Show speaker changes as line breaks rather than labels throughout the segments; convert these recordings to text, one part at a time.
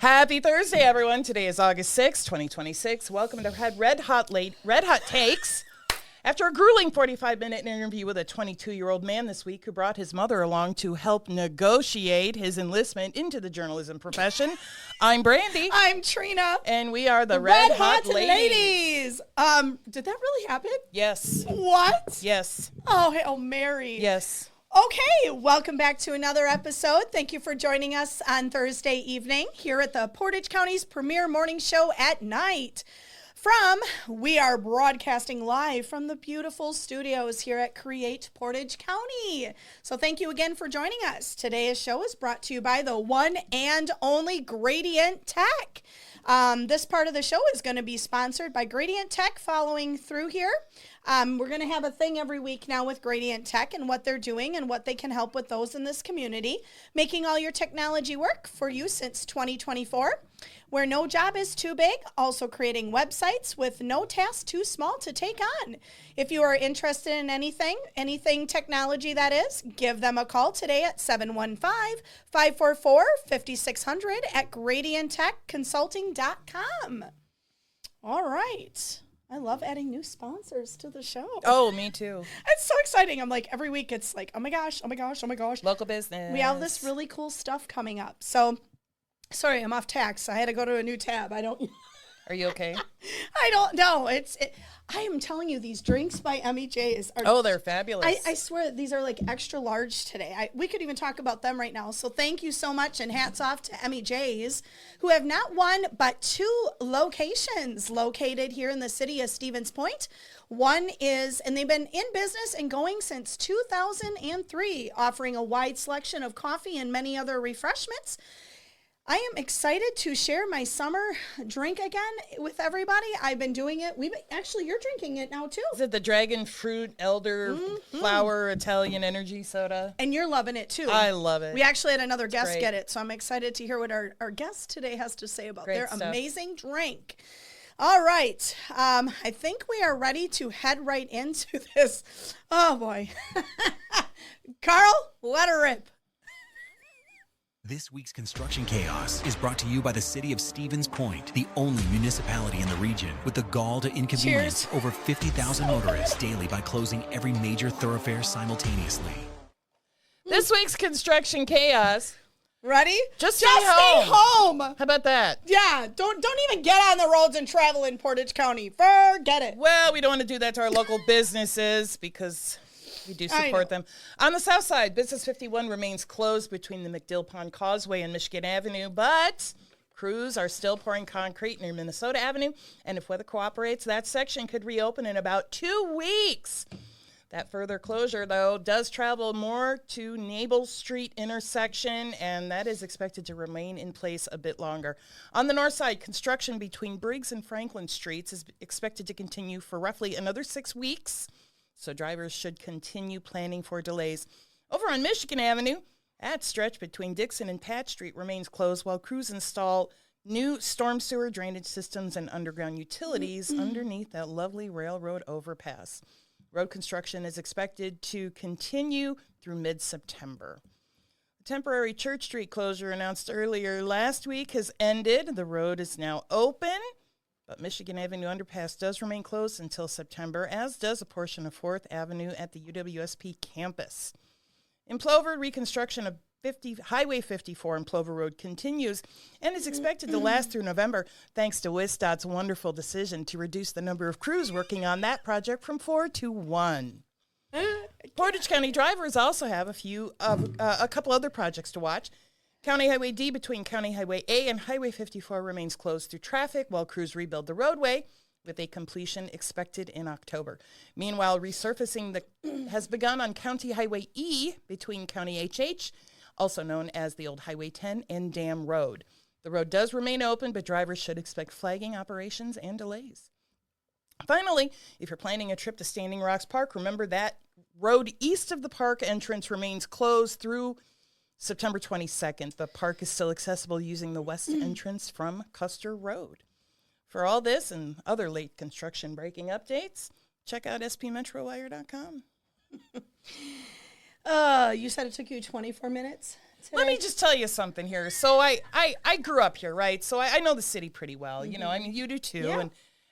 Happy Thursday, everyone. Today is August 6th, 2026. Welcome to Red Hot Takes. After a grueling 45-minute interview with a 22-year-old man this week who brought his mother along to help negotiate his enlistment into the journalism profession, I'm Brandy.
I'm Trina.
And we are the Red Hot Ladies.
Did that really happen?
Yes.
What?
Yes.
Oh, Hail Mary.
Yes.
Okay, welcome back to another episode. Thank you for joining us on Thursday evening here at the Portage County's premier morning show at night. We are broadcasting live from the beautiful studios here at Create Portage County. So thank you again for joining us. Today's show is brought to you by the one and only Gradient Tech. This part of the show is going to be sponsored by Gradient Tech following through here. We're going to have a thing every week now with Gradient Tech and what they're doing and what they can help with those in this community, making all your technology work for you since 2024, where no job is too big, also creating websites with no task too small to take on. If you are interested in anything technology that is, give them a call today at 715-544-5600 at gradienttechconsulting.com. All right. I love adding new sponsors to the show.
Oh, me too.
It's so exciting. I'm like, every week it's like, oh my gosh.
Local business.
We have this really cool stuff coming up. So, sorry, I'm off tax. I had to go to a new tab.
Are you okay?
I don't know. I am telling you, these drinks by MEJ's are...
Oh, they're fabulous.
I swear, these are like extra large today. We could even talk about them right now. So thank you so much, and hats off to MEJ's, who have not one, but two locations located here in the city of Stevens Point. One is, and they've been in business and going since 2003, offering a wide selection of coffee and many other refreshments. I am excited to share my summer drink again with everybody. I've been doing it. Actually, you're drinking it now, too.
Is it the dragon fruit elder flower Italian energy soda?
And you're loving it, too.
I love it.
We actually had another guest get it, so I'm excited to hear what our guest today has to say about their amazing drink. All right. I think we are ready to head right into this. Oh, boy. Carl, let her rip.
This week's Construction Chaos is brought to you by the city of Stevens Point, the only municipality in the region with the gall to inconvenience over 50,000 motorists daily by closing every major thoroughfare simultaneously.
This week's Construction Chaos.
Ready?
Just stay home. How about that?
Yeah, don't even get on the roads and travel in Portage County. Forget it.
Well, we don't want to do that to our local businesses because... we do support them. On the south side, Business 51 remains closed between the McDill Pond Causeway and Michigan Avenue, but crews are still pouring concrete near Minnesota Avenue, and if weather cooperates, that section could reopen in about 2 weeks. That further closure, though, does travel more to Nabel Street intersection, and that is expected to remain in place a bit longer. On the north side, construction between Briggs and Franklin Streets is expected to continue for roughly another 6 weeks. So drivers should continue planning for delays. Over on Michigan Avenue, that stretch between Dixon and Pat Street remains closed while crews install new storm sewer drainage systems and underground utilities underneath that lovely railroad overpass. Road construction is expected to continue through mid-September. The temporary Church Street closure announced earlier last week has ended. The road is now open. But Michigan Avenue Underpass does remain closed until September, as does a portion of 4th Avenue at the UWSP campus. In Plover, reconstruction of Highway 54 and Plover Road continues and is expected to last through November, thanks to WISDOT's wonderful decision to reduce the number of crews working on that project from 4 to 1. Portage County drivers also have a couple other projects to watch. County Highway D between County Highway A and Highway 54 remains closed through traffic while crews rebuild the roadway, with a completion expected in October. Meanwhile, resurfacing has begun on County Highway E between County HH, also known as the old Highway 10, and Dam Road. The road does remain open, but drivers should expect flagging operations and delays. Finally, if you're planning a trip to Standing Rocks Park, remember that road east of the park entrance remains closed through September 22nd. The park is still accessible using the west entrance from Custer Road. For all this and other late construction breaking updates, check out spmetrowire.com.
You said it took you 24 minutes today?
Let me just tell you something here. So I grew up here, right? So I know the city pretty well. You know, I mean, you do too.
Yeah.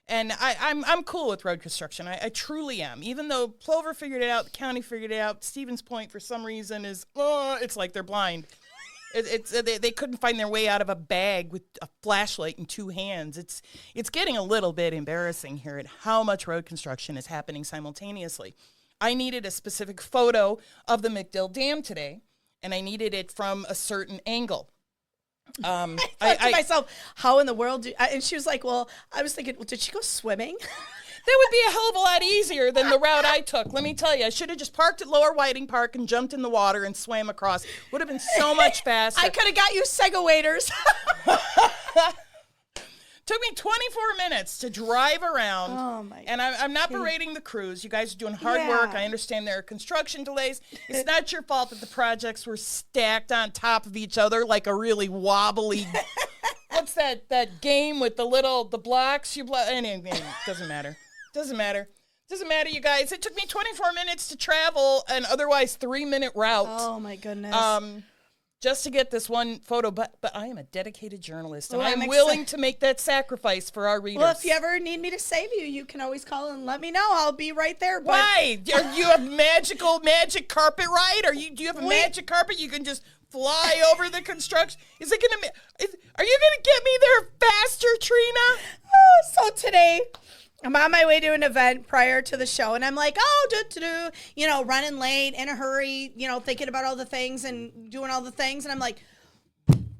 And I'm cool with road construction. I truly am. Even though Plover figured it out, the county figured it out, Stevens Point for some reason is, it's like they're blind. They couldn't find their way out of a bag with a flashlight in two hands. It's getting a little bit embarrassing here at how much road construction is happening simultaneously. I needed a specific photo of the McDill Dam today, and I needed it from a certain angle.
I thought to myself, how in the world and she was like, well, I was thinking, well, did she go swimming?
That would be a hell of a lot easier than the route I took. Let me tell you, I should have just parked at Lower Whiting Park and jumped in the water and swam across. Would have been so much faster.
I could have got you Segwaiters.
Took me 24 minutes to drive around.
Oh, my
And I'm not berating the crews. You guys are doing hard work. I understand there are construction delays. It's not your fault that the projects were stacked on top of each other like a really wobbly... What's that game with the blocks? Anything. Doesn't matter. Doesn't matter, you guys. It took me 24 minutes to travel an otherwise 3-minute route.
Oh, my goodness.
Just to get this one photo, but I am a dedicated journalist, and
Well,
I'm willing to make that sacrifice for our readers.
Well, if you ever need me to save you, you can always call and let me know. I'll be right there. But
Why? Are you a magic carpet ride? Do you have a magic carpet? You can just fly over the construction. Are you gonna get me there faster, Trina?
So today, I'm on my way to an event prior to the show, and I'm like, running late, in a hurry, thinking about all the things and doing all the things, and I'm like,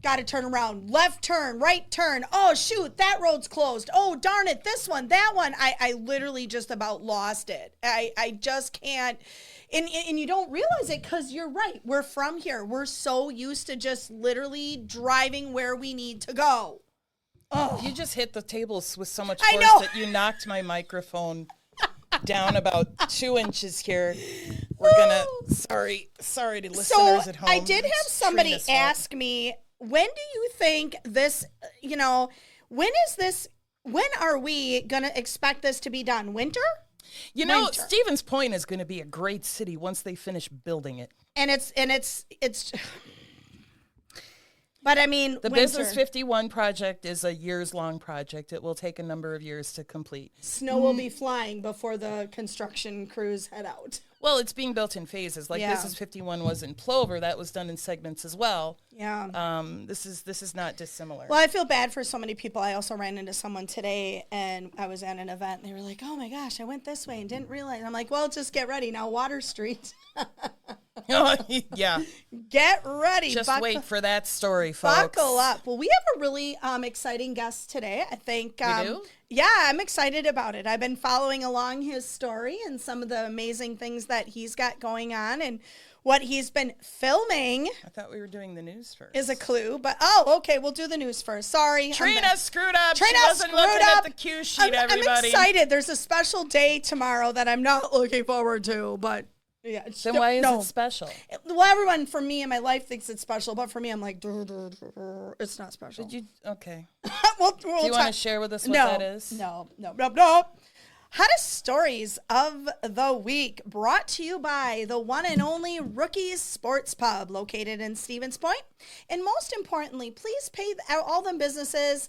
got to turn around, left turn, right turn. Oh, shoot, that road's closed. Oh, darn it, this one, that one. I literally just about lost it. I just can't. And you don't realize it because you're right. We're from here. We're so used to just literally driving where we need to go. Oh.
You just hit the tables with so much force that you knocked my microphone down about 2 inches here. We're gonna sorry to listeners at home.
I did have somebody ask me, when do you think this, when are we gonna expect this to be done? Winter? Winter.
Stevens Point is gonna be a great city once they finish building it.
And it's but I mean,
the Business 51 project is a years-long project. It will take a number of years to complete.
Snow will be flying before the construction crews head out.
Well, it's being built in phases. Like Business 51 was in Plover. That was done in segments as well.
Yeah.
This is not dissimilar.
Well, I feel bad for so many people. I also ran into someone today, and I was at an event, and they were like, oh, my gosh, I went this way and didn't realize. I'm like, well, just get ready. Now, Water Street.
Yeah.
Get ready.
Just wait for that story, folks.
Buckle up. Well, we have a really exciting guest today. I think.
We do?
Yeah, I'm excited about it. I've been following along his story and some of the amazing things that he's got going on and what he's been filming.
I thought we were doing the news first.
Is a clue, but okay, we'll do the news first. Sorry.
Trina screwed up. She wasn't looking at the cue sheet, everybody.
I'm excited. There's a special day tomorrow that I'm not looking forward to, but yeah.
Then why is it special?
Well, everyone for me in my life thinks it's special, but for me, I'm like, it's not special.
Did you? Okay.
we'll
do you want to share with us what that is?
No. Hottest stories of the week brought to you by the one and only Rookies Sports Pub located in Stevens Point. And most importantly, please pay all them businesses,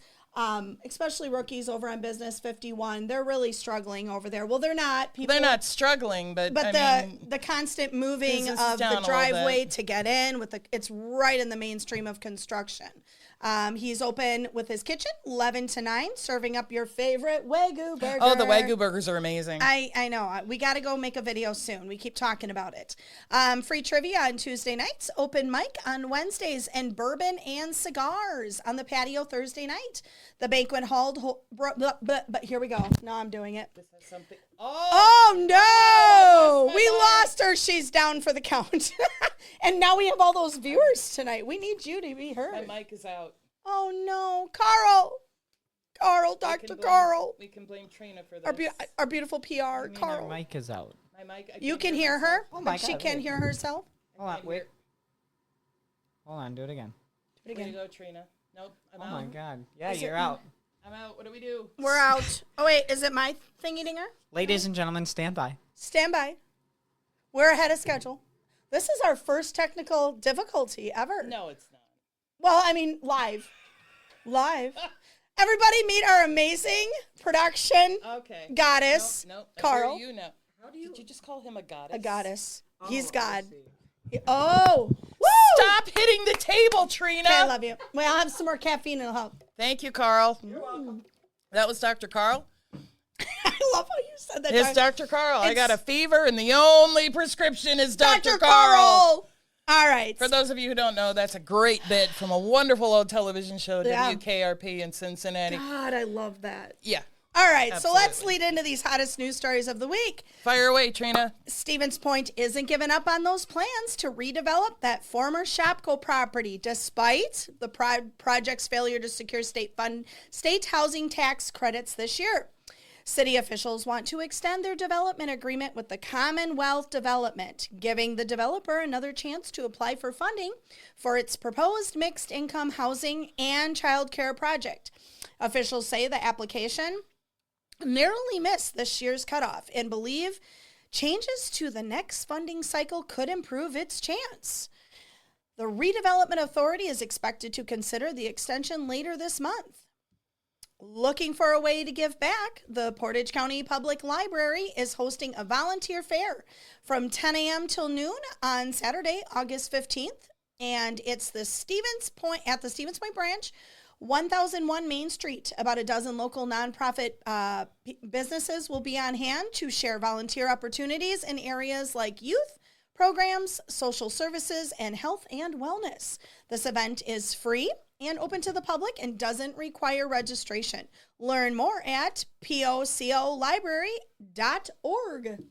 especially Rookies over on Business 51. They're really struggling over there. Well, they're not.
They're not struggling, but
the constant moving of the driveway to get in it's right in the mainstream of construction. He's open with his kitchen 11 to 9, serving up your favorite Wagyu burger.
Oh, the Wagyu burgers are amazing.
I know. We got to go make a video soon. We keep talking about it. Free trivia on Tuesday nights, open mic on Wednesdays, and bourbon and cigars on the patio Thursday night. The banquet hall, but here we go. Now I'm doing it.
This has something.
Oh, no. We lost her. She's down for the count. And now we have all those viewers tonight. We need you to be heard.
My mic is out.
Oh, no. Carl, Dr. Carl.
We can blame Trina for this.
Our beautiful PR, Carl.
My mic is out.
My mic.
You can hear her?
Oh, my God.
She can't hear herself?
Hold on, wait. Hold on, do it again.
Way to go, Trina. Nope, I'm out.
Oh, my God. Yeah, you're out.
I'm out. What do we do?
We're out. Oh, wait, is it my thingy-dinger?
Ladies and gentlemen, stand by.
Stand by. We're ahead of schedule. This is our first technical difficulty ever.
No, it's not.
Well, I mean, live. Everybody meet our amazing production goddess, Carl.
You know. Did you just call him a goddess?
A goddess. He's
Oh,
God.
I see.
Oh. Woo!
Stop hitting the table, Trina.
Okay, I love you. Well, I'll have some more caffeine and it'll help.
Thank you, Carl.
You're welcome.
That was Dr. Carl.
I love how you said that.
It's Dr. Carl. I got a fever, and the only prescription is Dr. Carl.
All right.
For those of you who don't know, that's a great bit from a wonderful old television show, WKRP in Cincinnati.
God, I love that.
Yeah.
All right,
Absolutely.
so let's lead into these hottest news stories of the week.
Fire away, Trina.
Stevens Point isn't giving up on those plans to redevelop that former Shopko property, despite the project's failure to secure state housing tax credits this year. City officials want to extend their development agreement with the Commonwealth Development, giving the developer another chance to apply for funding for its proposed mixed-income housing and childcare project. Officials say the application narrowly missed this year's cutoff and believe changes to the next funding cycle could improve its chance. The Redevelopment Authority is expected to consider the extension later this month. Looking for a way to give back, the Portage County Public Library is hosting a volunteer fair from 10 a.m. till noon on Saturday, August 15th. And it's at the Stevens Point branch, 1001 Main Street. About a dozen local nonprofit businesses will be on hand to share volunteer opportunities in areas like youth programs, social services, and health and wellness. This event is free and open to the public and doesn't require registration. Learn more at pocolibrary.org.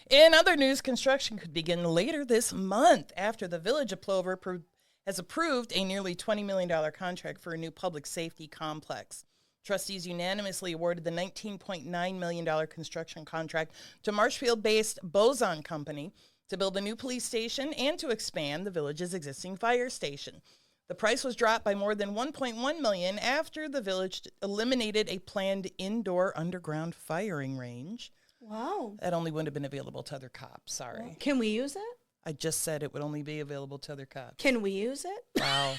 In other news, construction could begin later this month after the Village of Plover has approved a nearly $20 million contract for a new public safety complex. Trustees unanimously awarded the $19.9 million construction contract to Marshfield-based Boson Company to build a new police station and to expand the village's existing fire station. The price was dropped by more than $1.1 million after the village eliminated a planned indoor underground firing range.
Wow.
That only would have been available to other cops. Sorry.
Can we use it?
I just said it would only be available to other cops.
Can we use it?
Wow.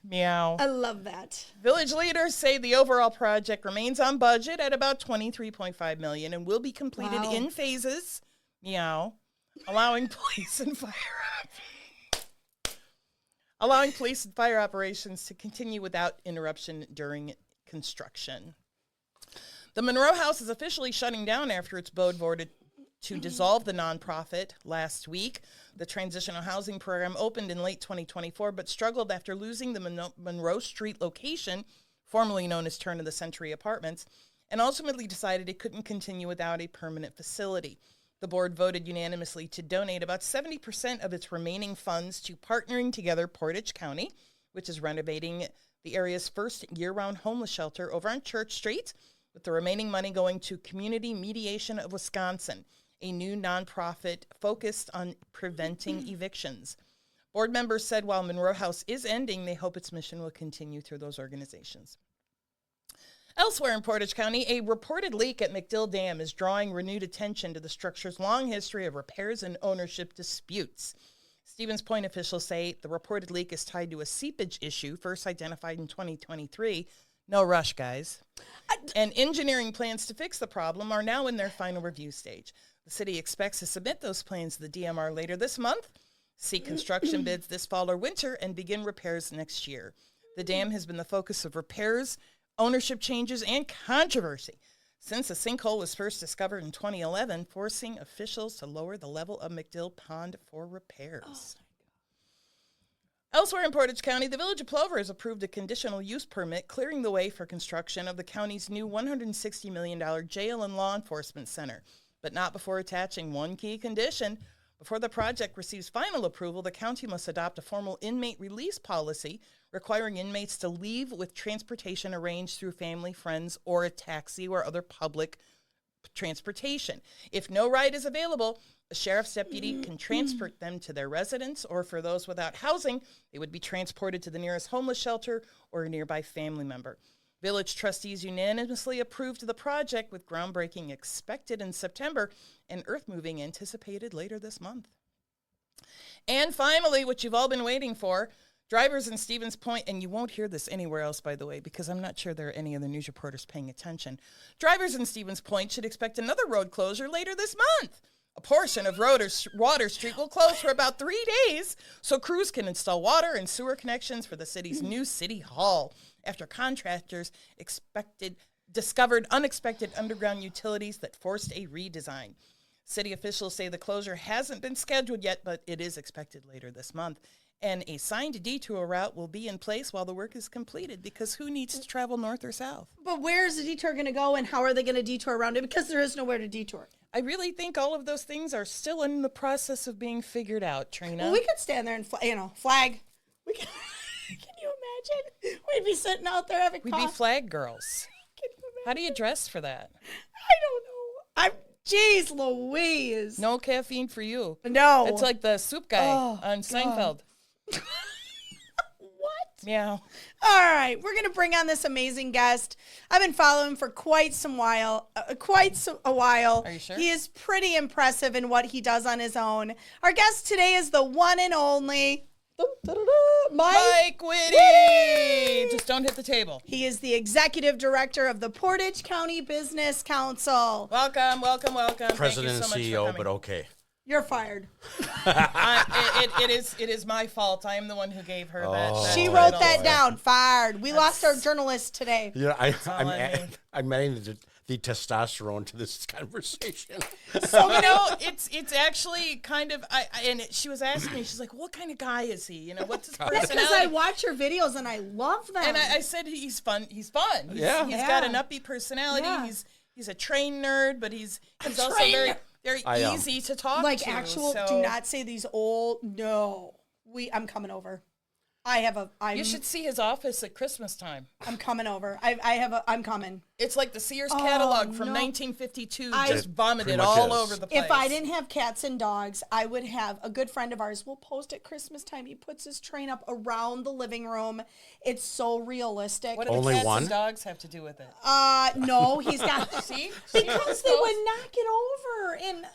Meow.
I love that.
Village leaders say the overall project remains on budget at about $23.5 million and will be completed in phases. Meow. Allowing police and fire operations to continue without interruption during construction. The Monroe House is officially shutting down after its board voted to dissolve the nonprofit last week. The transitional housing program opened in late 2024, but struggled after losing the Monroe Street location, formerly known as Turn of the Century Apartments, and ultimately decided it couldn't continue without a permanent facility. The board voted unanimously to donate about 70% of its remaining funds to Partnering Together Portage County, which is renovating the area's first year-round homeless shelter over on Church Street, with the remaining money going to Community Mediation of Wisconsin, a new nonprofit focused on preventing evictions. Board members said while Monroe House is ending, they hope its mission will continue through those organizations. Elsewhere in Portage County, a reported leak at McDill Dam is drawing renewed attention to the structure's long history of repairs and ownership disputes. Stevens Point officials say the reported leak is tied to a seepage issue first identified in 2023. No rush, guys. And engineering plans to fix the problem are now in their final review stage. The city expects to submit those plans to the DMR later this month, seek construction bids this fall or winter, and begin repairs next year. The dam has been the focus of repairs, ownership changes, and controversy since the sinkhole was first discovered in 2011, forcing officials to lower the level of McDill Pond for repairs. Elsewhere in Portage County, the Village of Plover has approved a conditional use permit clearing the way for construction of the county's new $160 million jail and law enforcement center, but not before attaching one key condition. Before the project receives final approval, the county must adopt a formal inmate release policy requiring inmates to leave with transportation arranged through family, friends, or a taxi or other public transportation. If no ride is available, a sheriff's deputy can transport them to their residence, or for those without housing, they would be transported to the nearest homeless shelter or a nearby family member. Village trustees unanimously approved the project with groundbreaking expected in September and earth moving anticipated later this month. And finally, what you've all been waiting for, drivers in Stevens Point, and you won't hear this anywhere else, by the way, because I'm not sure there are any other news reporters paying attention. Drivers in Stevens Point should expect another road closure later this month. A portion of Water Street will close for about 3 days so crews can install water and sewer connections for the city's new city hall after contractors discovered unexpected underground utilities that forced a redesign. City officials say the closure hasn't been scheduled yet, but it is expected later this month. And a signed detour route will be in place while the work is completed, because who needs to travel north or south?
But where's the detour going to go, and how are they going to detour around it? Because there is nowhere to detour.
I really think all of those things are still in the process of being figured out, Trina.
Well, we could stand there and, flag. We can you imagine? We'd be sitting out there having coffee.
We'd be flag girls.
Can you imagine?
How do you dress for that?
I don't know. Jeez Louise.
No caffeine for you.
No.
It's like the soup guy on Seinfeld.
What?
Yeah.
All right, we're gonna bring on this amazing guest. I've been following him for quite a while.
Are you sure?
He is pretty impressive in what he does on his own. Our guest today is the one and only
Mike Witte. Just don't hit the table.
He is the executive director of the Portage County Business Council.
Welcome.
President
Thank you so
and
much for
CEO,
coming.
but okay.
You're fired.
It is my fault. I am the one who gave her that.
She
title.
wrote that down. Fired. We lost our journalist today.
You know,
all I mean.
I'm adding the testosterone to this conversation.
So it's actually kind of. She was asking me. She's like, "What kind of guy is he? What's his personality?"
Because I watch your videos and I love them.
And I said he's fun. He's fun. He's got an upbeat personality.
Yeah.
He's a train nerd, but he's also very easy to talk
like
to.
actual.
So
Do not say these old. No, I'm coming over.
You should see his office at Christmas time.
I'm coming over. I'm coming.
It's like the Sears catalog from 1952, just vomited
pretty much
all
is.
over the place.
If I didn't have cats and dogs, I would have a good friend of ours. We'll post at Christmas time. He puts his train up around the living room. It's so realistic.
What do
Only
the cats
one?
and dogs have to do with it?
No, he's got.
See?
Because they would knock it over, and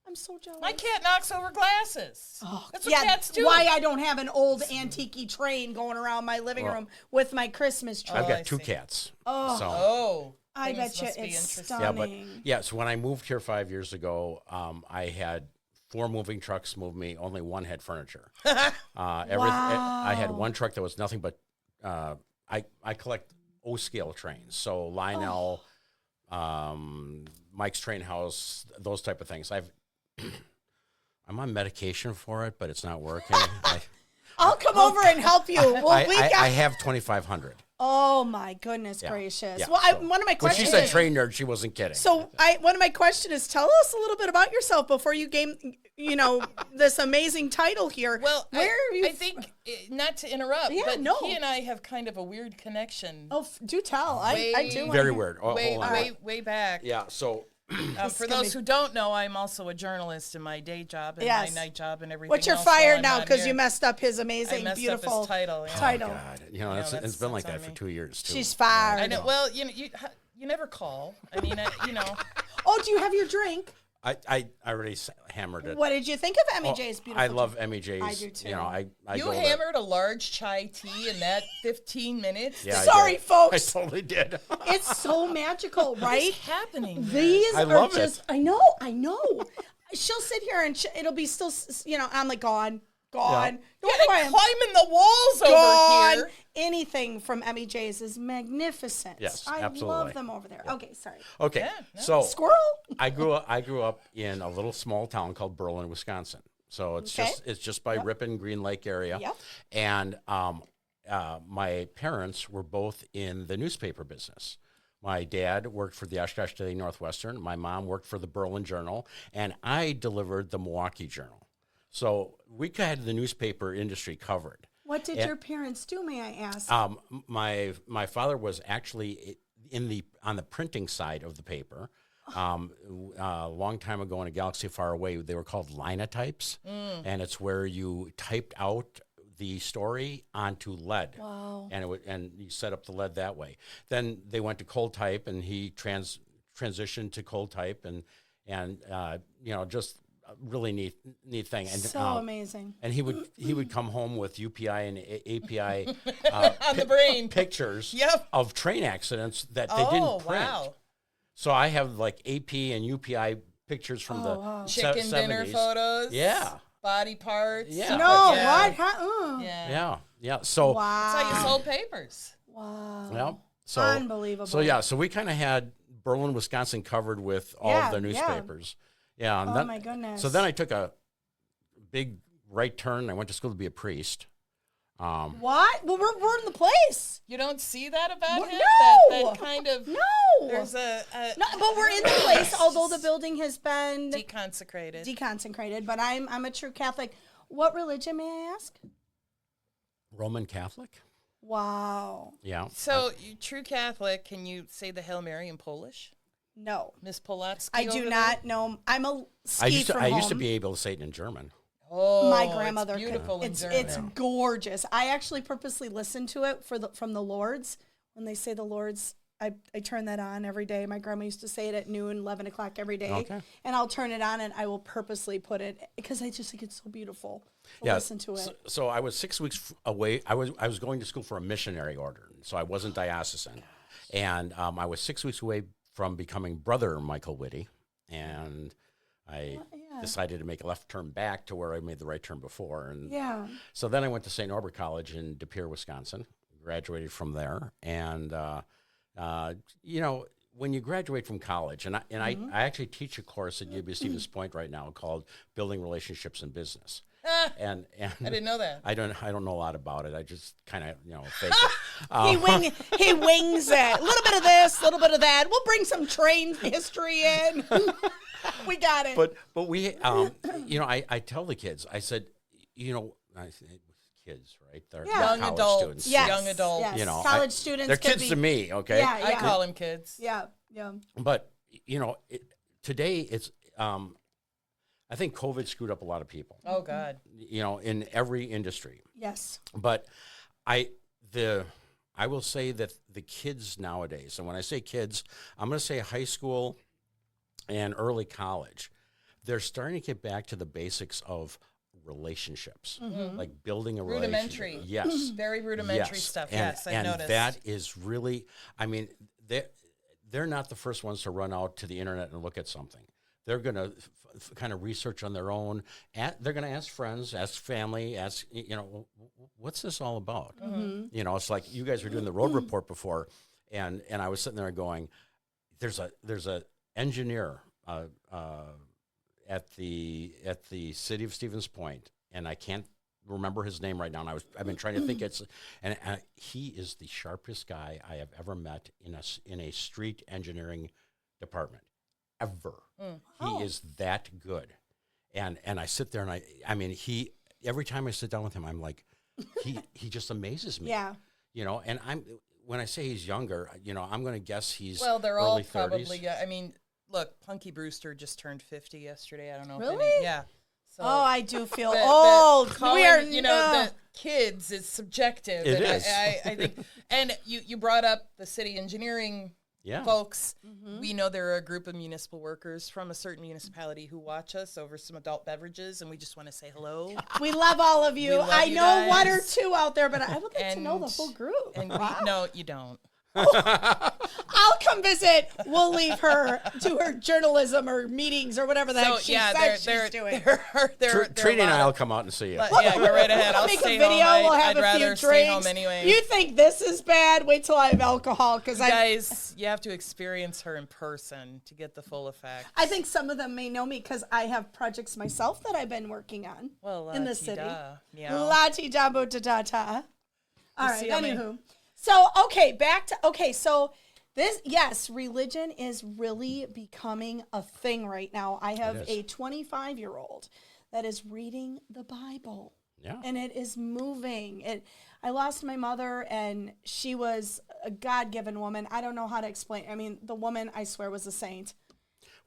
I'm so jealous.
My cat knocks over glasses. That's what cats do.
Why I don't have an old antique train going around my living room with my Christmas tree.
I've
I
got two
see.
cats.
I
things
bet you
must be
it's
interesting.
stunning.
So when I moved here 5 years ago, I had 4 moving trucks move me. Only one had furniture. I had one truck that was nothing but. I collect O-scale trains, so Lionel, Mike's Train House, those type of things. I'm on medication for it, but it's not working.
I'll come over and help you. Well,
I have 2,500.
Oh my goodness gracious!
Yeah,
well, one of my
When
questions.
she said train nerd, she wasn't kidding.
So one of my questions is, tell us a little bit about yourself before you gain, this amazing title here.
Well,
where are you?
I think, not to interrupt, but he and I have kind of a weird connection.
Oh, do tell. I do.
Very weird. Oh,
Way back.
Yeah. So.
For those who don't know, I'm also a journalist in my day job and my night job and everything.
But you're
else
fired
while
now
I'm
because
here.
you messed up his amazing,
I messed
beautiful
up his title. Yeah.
title.
God, it's been like that for 2 years too.
She's fired.
I know. Well, you never call. I mean,
Oh, do you have your drink?
I already hammered it.
What did you think of Emmy J's beautiful?
I love Emmy J's.
I do too.
I
you
go there.
hammered a large chai tea in that 15 minutes.
Yeah,
Sorry,
I
folks.
I totally did.
It's so magical, right?
What's happening?
These
I
are
love
just.
it.
I know. She'll sit here and it'll be still. I'm like gone.
Yeah, climbing the walls over here.
Anything from Emmy J's is magnificent.
Yes,
I
absolutely.
love them over there. Okay, sorry.
Okay,
Yeah, no.
so
Squirrel.
I grew up in a little small town called Berlin, Wisconsin. So it's just by Ripon, Green Lake area.
Yep.
And my parents were both in the newspaper business. My dad worked for the Oshkosh Daily Northwestern. My mom worked for the Berlin Journal, and I delivered the Milwaukee Journal. So we had the newspaper industry covered.
What did your parents do, may I ask?
My father was actually on the printing side of the paper. A long time ago in a galaxy far away, they were called linotypes, and it's where you typed out the story onto lead.
Wow.
And you set up the lead that way. Then they went to cold type, and he transitioned to cold type, and just a really neat thing. And
So amazing.
And he would come home with UPI and API
on the brain
pictures
Yep.
of train accidents that they didn't print.
Wow.
So I have like AP and UPI pictures from the
Chicken
70s.
dinner photos.
Yeah.
Body parts.
Yeah.
No,
Yeah.
what? Huh?
Yeah. So
Wow.
That's how you sold papers.
Wow.
yeah. So
Unbelievable.
So we kind of had Berlin, Wisconsin covered with all of the newspapers. Yeah. And
Oh my goodness.
So then I took a big right turn. I went to school to be a priest.
What? Well, we're in the place.
You don't see that about him?
No.
That kind of.
No.
There's
No, but we're in the place, although the building has been
deconsecrated.
But I'm a true Catholic. What religion, may I ask?
Roman Catholic.
Wow.
Yeah.
So, you true Catholic, can you say the Hail Mary in Polish?
No.
Miss Polatsky
I do
over
not know. I'm a ski
I used to
home.
be able to say it in German.
Oh,
My grandmother.
it's beautiful in
It's
German.
gorgeous. I actually purposely listen to it from the Lords. When they say the Lords, I turn that on every day. My grandma used to say it at noon, 11 o'clock every day.
Okay.
And I'll turn it on and I will purposely put it because I just think it's so beautiful to listen to it.
So I was 6 weeks away. I was going to school for a missionary order, so I wasn't diocesan. And I was 6 weeks away from becoming Brother Michael Witte. And I decided to make a left turn back to where I made the right turn before. And so then I went to St. Norbert College in De Pere, Wisconsin, graduated from there. And, when you graduate from college, and I actually teach a course at UB Stevens Point right now called Building Relationships in Business. And
I didn't know that.
I don't know a lot about it. I just kind of fake it.
He wings it. A little bit of this, a little bit of that. We'll bring some train history in. We got it.
But we I tell the kids, I said, kids, right? They're
Young
college
adults.
students.
Yes.
Young adults.
Yes. College students.
They're
could
kids
be,
to me, okay?
Yeah,
I call them kids.
Yeah.
But today it's I think COVID screwed up a lot of people.
Oh God.
In every industry.
Yes.
But I will say that the kids nowadays, and when I say kids, I'm going to say high school and early college, they're starting to get back to the basics of relationships, like building a
Rudimentary.
relationship. Yes.
Very rudimentary stuff. Yes, I noticed.
And that is really, they're not the first ones to run out to the internet and look at something. They're going to kind of research on their own. They're going to ask friends, ask family, ask, what's this all about? It's like you guys were doing the road report before, and I was sitting there going, there's a engineer at the city of Stevens Point, and I can't remember his name right now. And I've been trying to think. And he is the sharpest guy I have ever met in a street engineering department, ever. He is that good. And I sit there and he every time I sit down with him, I'm like, he just amazes me.
Yeah.
And when I say he's younger, I'm going to guess he's
they're
early
all
30s.
probably. Look, Punky Brewster just turned 50 yesterday. I don't know.
Really?
Yeah. So
I do feel
the
old.
calling,
We are,
the kids is subjective.
It
and
is.
I think, and you brought up the city engineering folks. We know there are a group of municipal workers from a certain municipality who watch us over some adult beverages, and we just want to say hello.
We love all of you.
We love
I
you
know
guys.
one or two out there, but I would like to know the
And-
full group.
And
Wow.
no, you don't.
I'll come visit. We'll leave her to her journalism or meetings or whatever the heck she said she's doing.
Trini and I will come out and see you.
But yeah, go right ahead. I'll
Make
stay
a video.
home.
We'll have
I'd
a
rather
few
stay home
drinks.
anyway.
You think this is bad? Wait till I have alcohol, because
Guys, you have to experience her in person to get the full effect.
I think some of them may know me because I have projects myself that I've been working on in the city.
Meow.
La-ti-da bo-da-da-ta. All right,
see how many-
anywho. So, so this, yes, religion is really becoming a thing right now. I have a 25-year-old that is reading the Bible.
Yeah.
And it is moving. I lost my mother, and she was a God-given woman. I don't know how to explain. I mean, the woman, I swear, was a saint.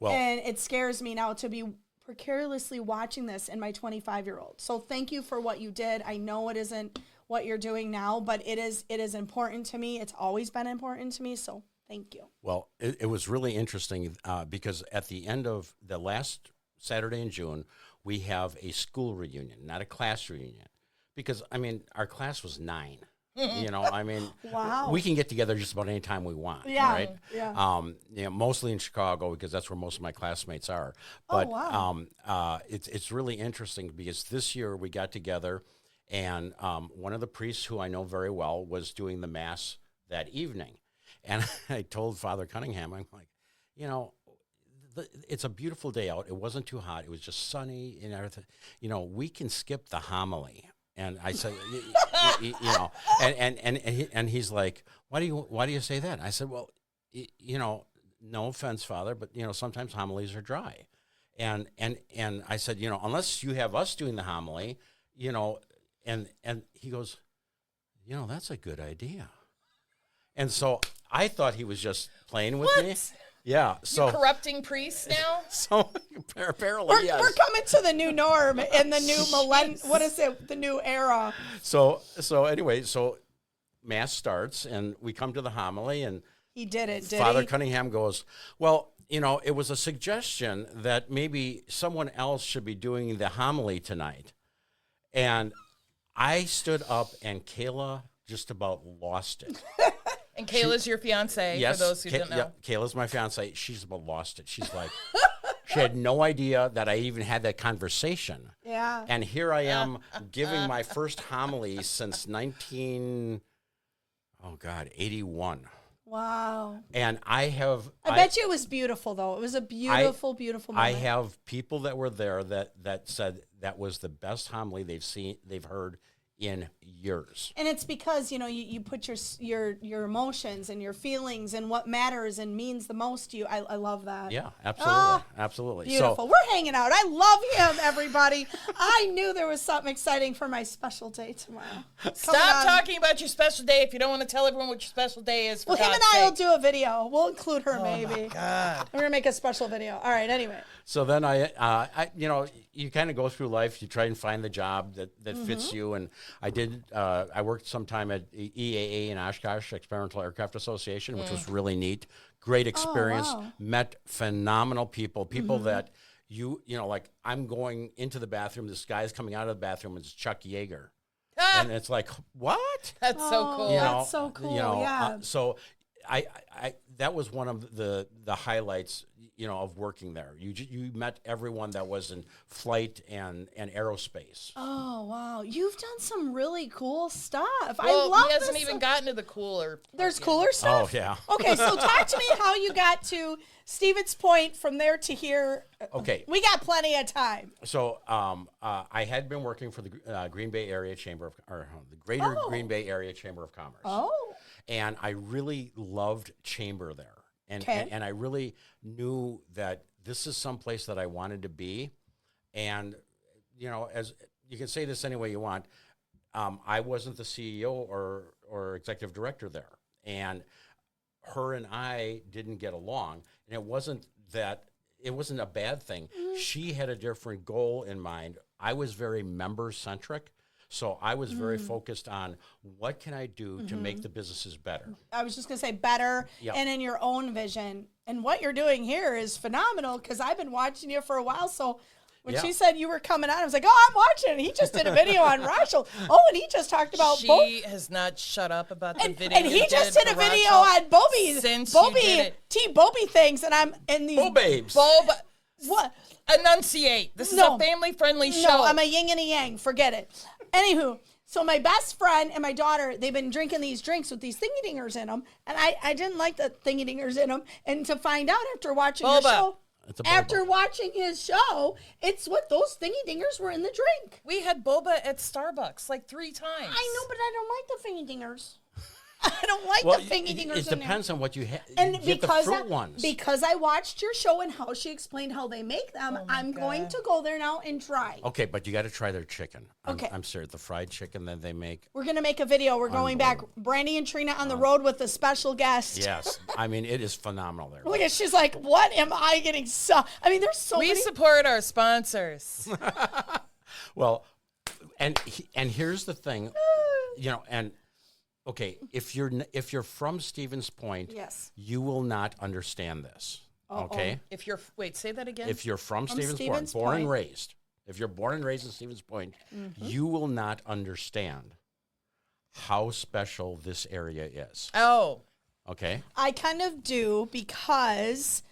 Well,
And it scares me now to be precariously watching this in my 25-year-old. So thank you for what you did. I know it isn't what you're doing now, but it is important to me. It's always been important to me. So thank you.
Well, it was really interesting because at the end of the last Saturday in June, we have a school reunion, not a class reunion. Because, I mean, our class was 9. You know, I mean,
wow.
We can get together just about any time we want, right?
Yeah.
You know, mostly in Chicago because that's where most of my classmates are. But it's really interesting because this year we got together, and one of the priests who I know very well was doing the Mass that evening. And I told Father Cunningham, I'm like, you know, it's a beautiful day out. It wasn't too hot. It was just sunny and everything. You know, we can skip the homily. And I said, you know, and he's like, why do you say that? And I said, well, you know, no offense, Father, but you know, sometimes homilies are dry, and I said, you know, unless you have us doing the homily, you know, and he goes, you know, that's a good idea, and so I thought he was just playing with me. Yeah, so
you're corrupting priests now.
So apparently, yes.
We're coming to the new norm in the new millennium. What is it? The new era.
So anyway, so Mass starts, and we come to the homily, and
he did it.
Father Cunningham goes, well, you know, it was a suggestion that maybe someone else should be doing the homily tonight, and I stood up, and Kayla just about lost it.
And Kayla's your fiance,
yes,
for those who don't know.
Yeah, Kayla's my fiance. She's about lost it. She's like, she had no idea that I even had that conversation.
Yeah.
And here I am giving my first homily since 81.
Wow.
And I
bet you it was beautiful, though. It was a beautiful, beautiful moment.
I have people that were there that said that was the best homily they've heard in years.
And it's because, you know, you put your emotions and your feelings and what matters and means the most to you. I love that.
Yeah, absolutely. Absolutely.
Beautiful.
So,
we're hanging out. I love him, everybody. I knew there was something exciting for my special day tomorrow.
Stop talking about your special day if you don't want to tell everyone what your special day is.
Well, him and I will do a video. We'll include her, maybe.
Oh, my God.
We're going to make a special video. All right, anyway.
So then I you know, you kind of go through life. You try and find the job that fits you. And I did. I worked some time at EAA in Oshkosh, Experimental Aircraft Association, which was really neat. Great experience.
Oh, wow.
Met phenomenal people. People that you know, like I'm going into the bathroom. This guy's coming out of the bathroom. It's Chuck Yeager, and it's like, what?
That's so cool.
You know,
That's so cool.
You know,
yeah.
So I that was one of the highlights, you know, of working there. You met everyone that was in flight and aerospace.
Oh, wow. You've done some really cool stuff.
Well,
I love
he hasn't
this.
even gotten to the cooler.
There's cooler stuff?
Oh, yeah.
Okay, so talk to me how you got to Stevens Point from there to here.
Okay.
We got plenty of time.
So I had been working for the Green Bay Area Chamber the Greater Green Bay Area Chamber of Commerce.
Oh.
And I really loved Chamber there. And I really knew that this is someplace that I wanted to be. And, you know, as you can say this any way you want, I wasn't the CEO or executive director there. And her and I didn't get along. And it wasn't a bad thing. She had a different goal in mind. I was very member-centric. So I was very focused on what can I do to make the businesses better.
I was just going to say better and in your own vision. And what you're doing here is phenomenal because I've been watching you for a while. So when she said you were coming on, I was like, oh, I'm watching. He just did a video on Rachel. Oh, and he just talked about
She has not shut up about the video.
And he just did a video on Bobby.
Since you did it.
Bobby things. And I'm in these.
Babes.
What?
Enunciate. This is a family-friendly show.
No, I'm a yin and a yang. Forget it. Anywho, so my best friend and my daughter, they've been drinking these drinks with these thingy-dingers in them. And I didn't like the thingy-dingers in them. And to find out after watching your show, after watching his show, it's what those thingy-dingers were in the drink.
We had boba at Starbucks like 3 times.
I know, but I don't like the thingy-dingers. I don't like the finger dingers.
It depends on what you have.
And
get the fruit ones.
Because I watched your show and how she explained how they make them, I'm going to go there now and try.
Okay, but you got to try their chicken.
Okay.
I'm serious. The fried chicken that they make.
We're going to make a video. We're going back, Brandy and Trina on the road with a special guest.
Yes. I mean, it is phenomenal there.
Look at, she's like, what am I getting? I mean, there's so many.
We support our sponsors.
Well, and here's the thing, and okay, if you're from Stevens Point,
yes,
you will not understand this. Okay?
If you're say that again.
If you're from Stevens Point, born and raised, if you're born and raised in Stevens Point, you will not understand how special this area is.
Oh.
Okay?
I kind of do because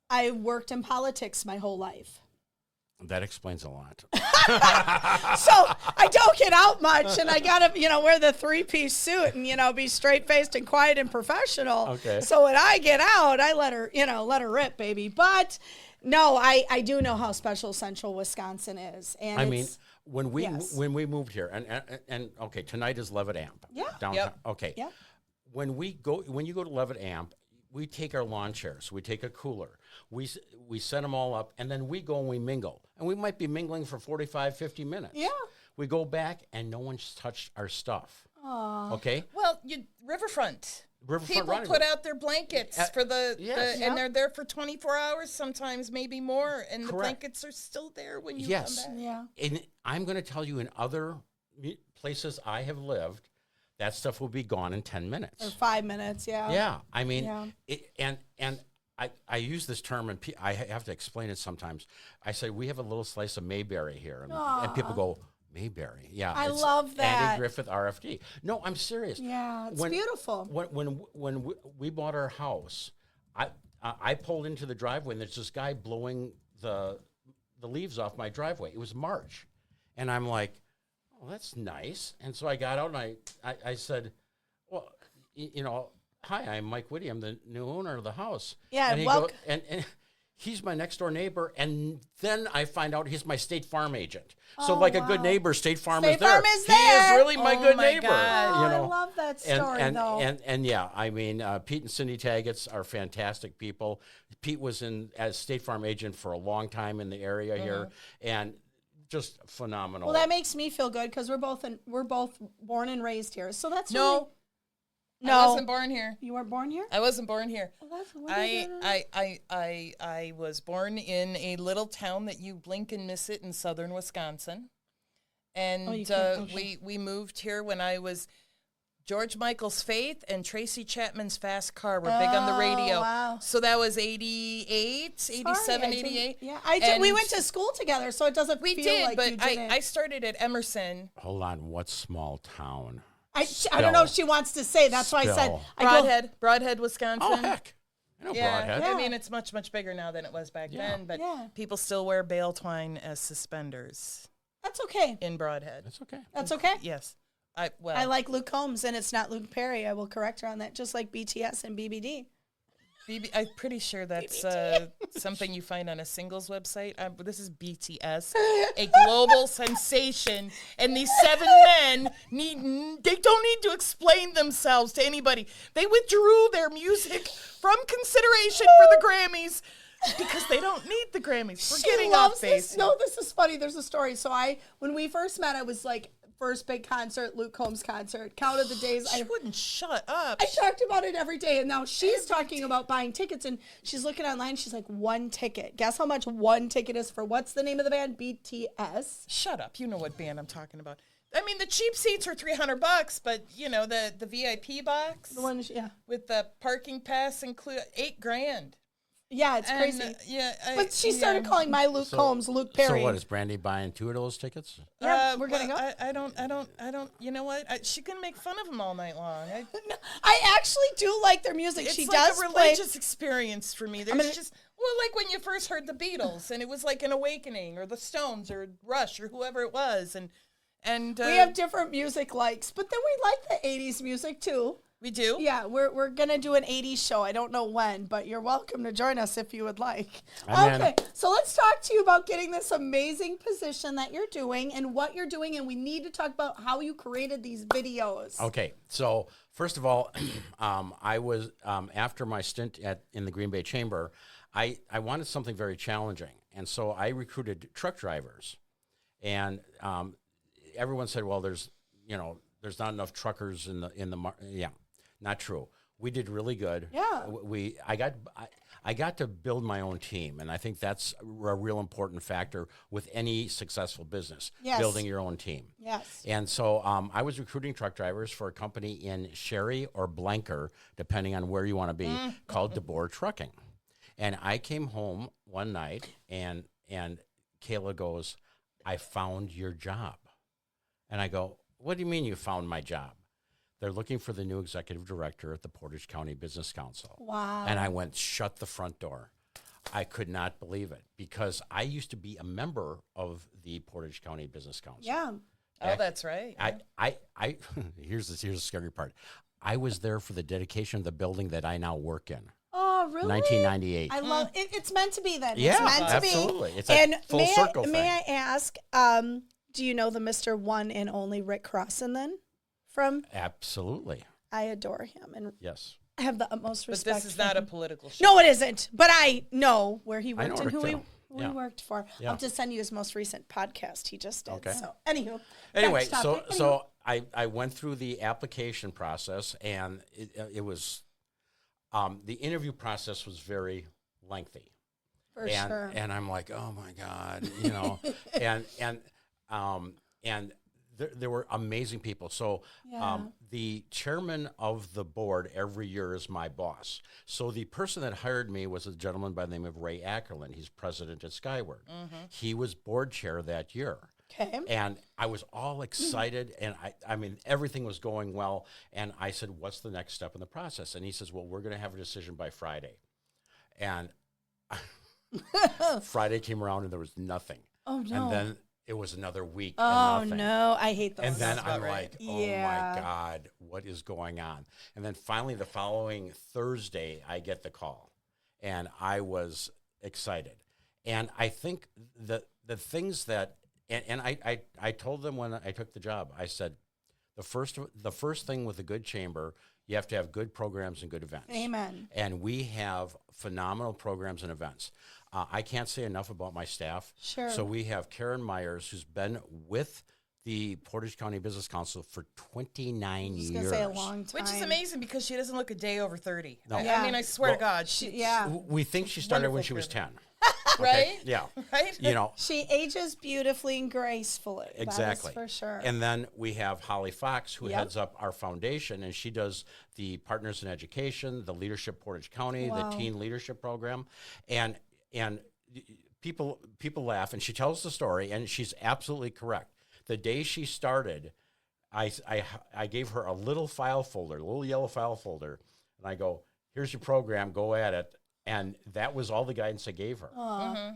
I worked in politics my whole life.
That explains a lot.
So I don't get out much, and I gotta, wear the 3-piece suit and, be straight-faced and quiet and professional.
Okay.
So when I get out, I let her rip, baby. But no, I do know how special Central Wisconsin is. And
I mean, when we moved here, and okay, tonight is Levitt Amp.
Yeah.
Downtown.
Yep.
Okay.
Yep.
When you go to Levitt Amp, we take our lawn chairs, we take a cooler, we set them all up, and then we go and we mingle. And we might be mingling for 45, 50 minutes.
Yeah.
We go back, and no one's touched our stuff.
Aww.
Okay?
Well, Riverfront. People put out their blankets for and they're there for 24 hours, sometimes maybe more, and the blankets are still there when you come back.
Yeah.
And I'm going to tell you, in other places I have lived, that stuff will be gone in 10 minutes.
Or 5 minutes, yeah.
Yeah, I mean, I use this term, and I have to explain it sometimes. I say, we have a little slice of Mayberry here. And people go, Mayberry? Yeah.
I love that.
Andy Griffith, RFD. No, I'm serious.
Yeah, it's beautiful.
When we bought our house, I pulled into the driveway, and there's this guy blowing the leaves off my driveway. It was March. And I'm like, well, that's nice. And so I got out and I said, well, hi, I'm Mike Witte. I'm the new owner of the house.
Yeah,
and he's my next door neighbor. And then I find out he's my State Farm agent. So like a good neighbor, State Farm is there. He is really my good neighbor.
God. I love that story, though.
And yeah, I mean, Pete and Cindy Taggarts are fantastic people. Pete was as State Farm agent for a long time in the area here. And just phenomenal.
Well, that makes me feel good because we're both born and raised here. So that's
no. I wasn't born here.
You weren't born here?
I wasn't born here.
Well,
I was born in a little town that you blink and miss it in southern Wisconsin, and we moved here when I was. George Michael's Faith and Tracy Chapman's Fast Car were big on the radio.
Wow.
So that was 88, 87, 88.
Yeah, we went to school together, so it doesn't feel like
but
you didn't.
I started at Emerson.
Hold on, what small town?
I don't know if she wants to say. That's why I said
Broadhead, Wisconsin.
Oh, heck. I know Broadhead.
I mean, it's much, much bigger now than it was back then, but people still wear bale twine as suspenders.
That's okay.
In Broadhead.
That's okay.
That's okay?
Yes.
I like Luke Combs, and it's not Luke Perry. I will correct her on that, just like BTS and BBD.
I'm pretty sure that's something you find on a singles website. This is BTS, a global sensation, and these 7 men they don't need to explain themselves to anybody. They withdrew their music from consideration for the Grammys because they don't need the Grammys. We're getting off base.
No, this is funny. There's a story. So when we first met, I was like, first big concert, Luke Combs concert. Counted the days.
She wouldn't shut up.
I talked about it every day, and now she's talking about buying tickets, and she's looking online. She's like, 1 ticket. Guess how much 1 ticket is for? What's the name of the band? BTS.
Shut up. You know what band I'm talking about. I mean, the cheap seats are $300, but the VIP box,
the one,
with the parking pass include $8,000.
Yeah, it's crazy. But she started calling my Luke Combs Luke Perry.
So what, is Brandy buying 2 of those tickets?
Yeah, we're gonna go.
I don't. You know what? She's gonna make fun of them all night long.
I actually do like their music.
It's
she
like
does
a religious experience for me. There's just like when you first heard the Beatles, and it was like an awakening, or the Stones, or Rush, or whoever it was, and
we have different music likes, but then we like the '80s music too.
We do?
Yeah, we're going to do an 80s show. I don't know when, but you're welcome to join us if you would like. Okay, so let's talk to you about getting this amazing position that you're doing and what you're doing, and we need to talk about how you created these videos.
Okay, so first of all, I was, after my stint in the Green Bay Chamber, I wanted something very challenging, and so I recruited truck drivers. And everyone said, well, there's not enough truckers in the market. Yeah. Not true. We did really good.
Yeah.
I got to build my own team, and I think that's a real important factor with any successful business.
Yes.
Building your own team.
Yes.
And so I was recruiting truck drivers for a company in Sherry or Blanker, depending on where you want to be, called DeBoer Trucking. And I came home one night, and Kayla goes, "I found your job." And I go, "What do you mean you found my job?" They're looking for the new executive director at the Portage County Business Council.
Wow.
And I went, shut the front door. I could not believe it because I used to be a member of the Portage County Business Council.
Yeah.
Oh, that's right.
I here's the scary part. I was there for the dedication of the building that I now work in.
Oh, really?
1998.
I love it. It's meant to be then.
Yeah,
it's meant to
absolutely.
be.
It's a full circle thing.
May I ask, do you know the Mr. One and Only Rick Crossan then?
Absolutely.
I adore him and
Yes.
I have the utmost
But
respect.
this is
for
not
him.
a political show.
No, it isn't. But I know where he
I
worked
know
and who
Rick
he
too. Yeah.
worked for.
Yeah.
I'll just send you his most recent podcast he just did.
Okay.
So, anywho.
Anyway,
back to topic.
so I went through the application process, and it was the interview process was very lengthy.
For sure.
And I'm like, oh my God, and there were amazing people. So the chairman of the board every year is my boss. So the person that hired me was a gentleman by the name of Ray Ackerland. He's president at Skyward. He was board chair that year.
Okay.
And I was all excited, and I mean, everything was going well. And I said, what's the next step in the process? And he says, well, we're going to have a decision by Friday. And Friday came around, and there was nothing.
Oh, no.
And then it was another week.
Oh,
and nothing.
no. I hate those.
And then
That's
I'm
about right.
like, oh
Yeah.
my God, what is going on? And then finally, the following Thursday, I get the call, and I was excited. And I think the things that, and I told them when I took the job, I said, the first thing with a good chamber, you have to have good programs and good events.
Amen.
And we have phenomenal programs and events. I can't say enough about my staff.
Sure.
So we have Karen Myers, who's been with the Portage County Business Council for 29 years.
I was going to say a long time.
Which is amazing because she doesn't look a day over 30.
No.
I mean, I swear to
Well,
God.
Yeah.
We think she started when
Wonderful
she was 10.
Right?
Yeah.
Right?
She ages beautifully and gracefully.
Exactly.
That is for sure.
And then we have Holly Fox, who
Yep.
heads up our foundation, and she does the Partners in Education, the Leadership Portage County,
Wow.
the Teen Leadership Program, and people laugh, and she tells the story, and she's absolutely correct. The day she started, I gave her a little file folder, a little yellow file folder, and I go, "Here's your program, go at it." And that was all the guidance I gave her.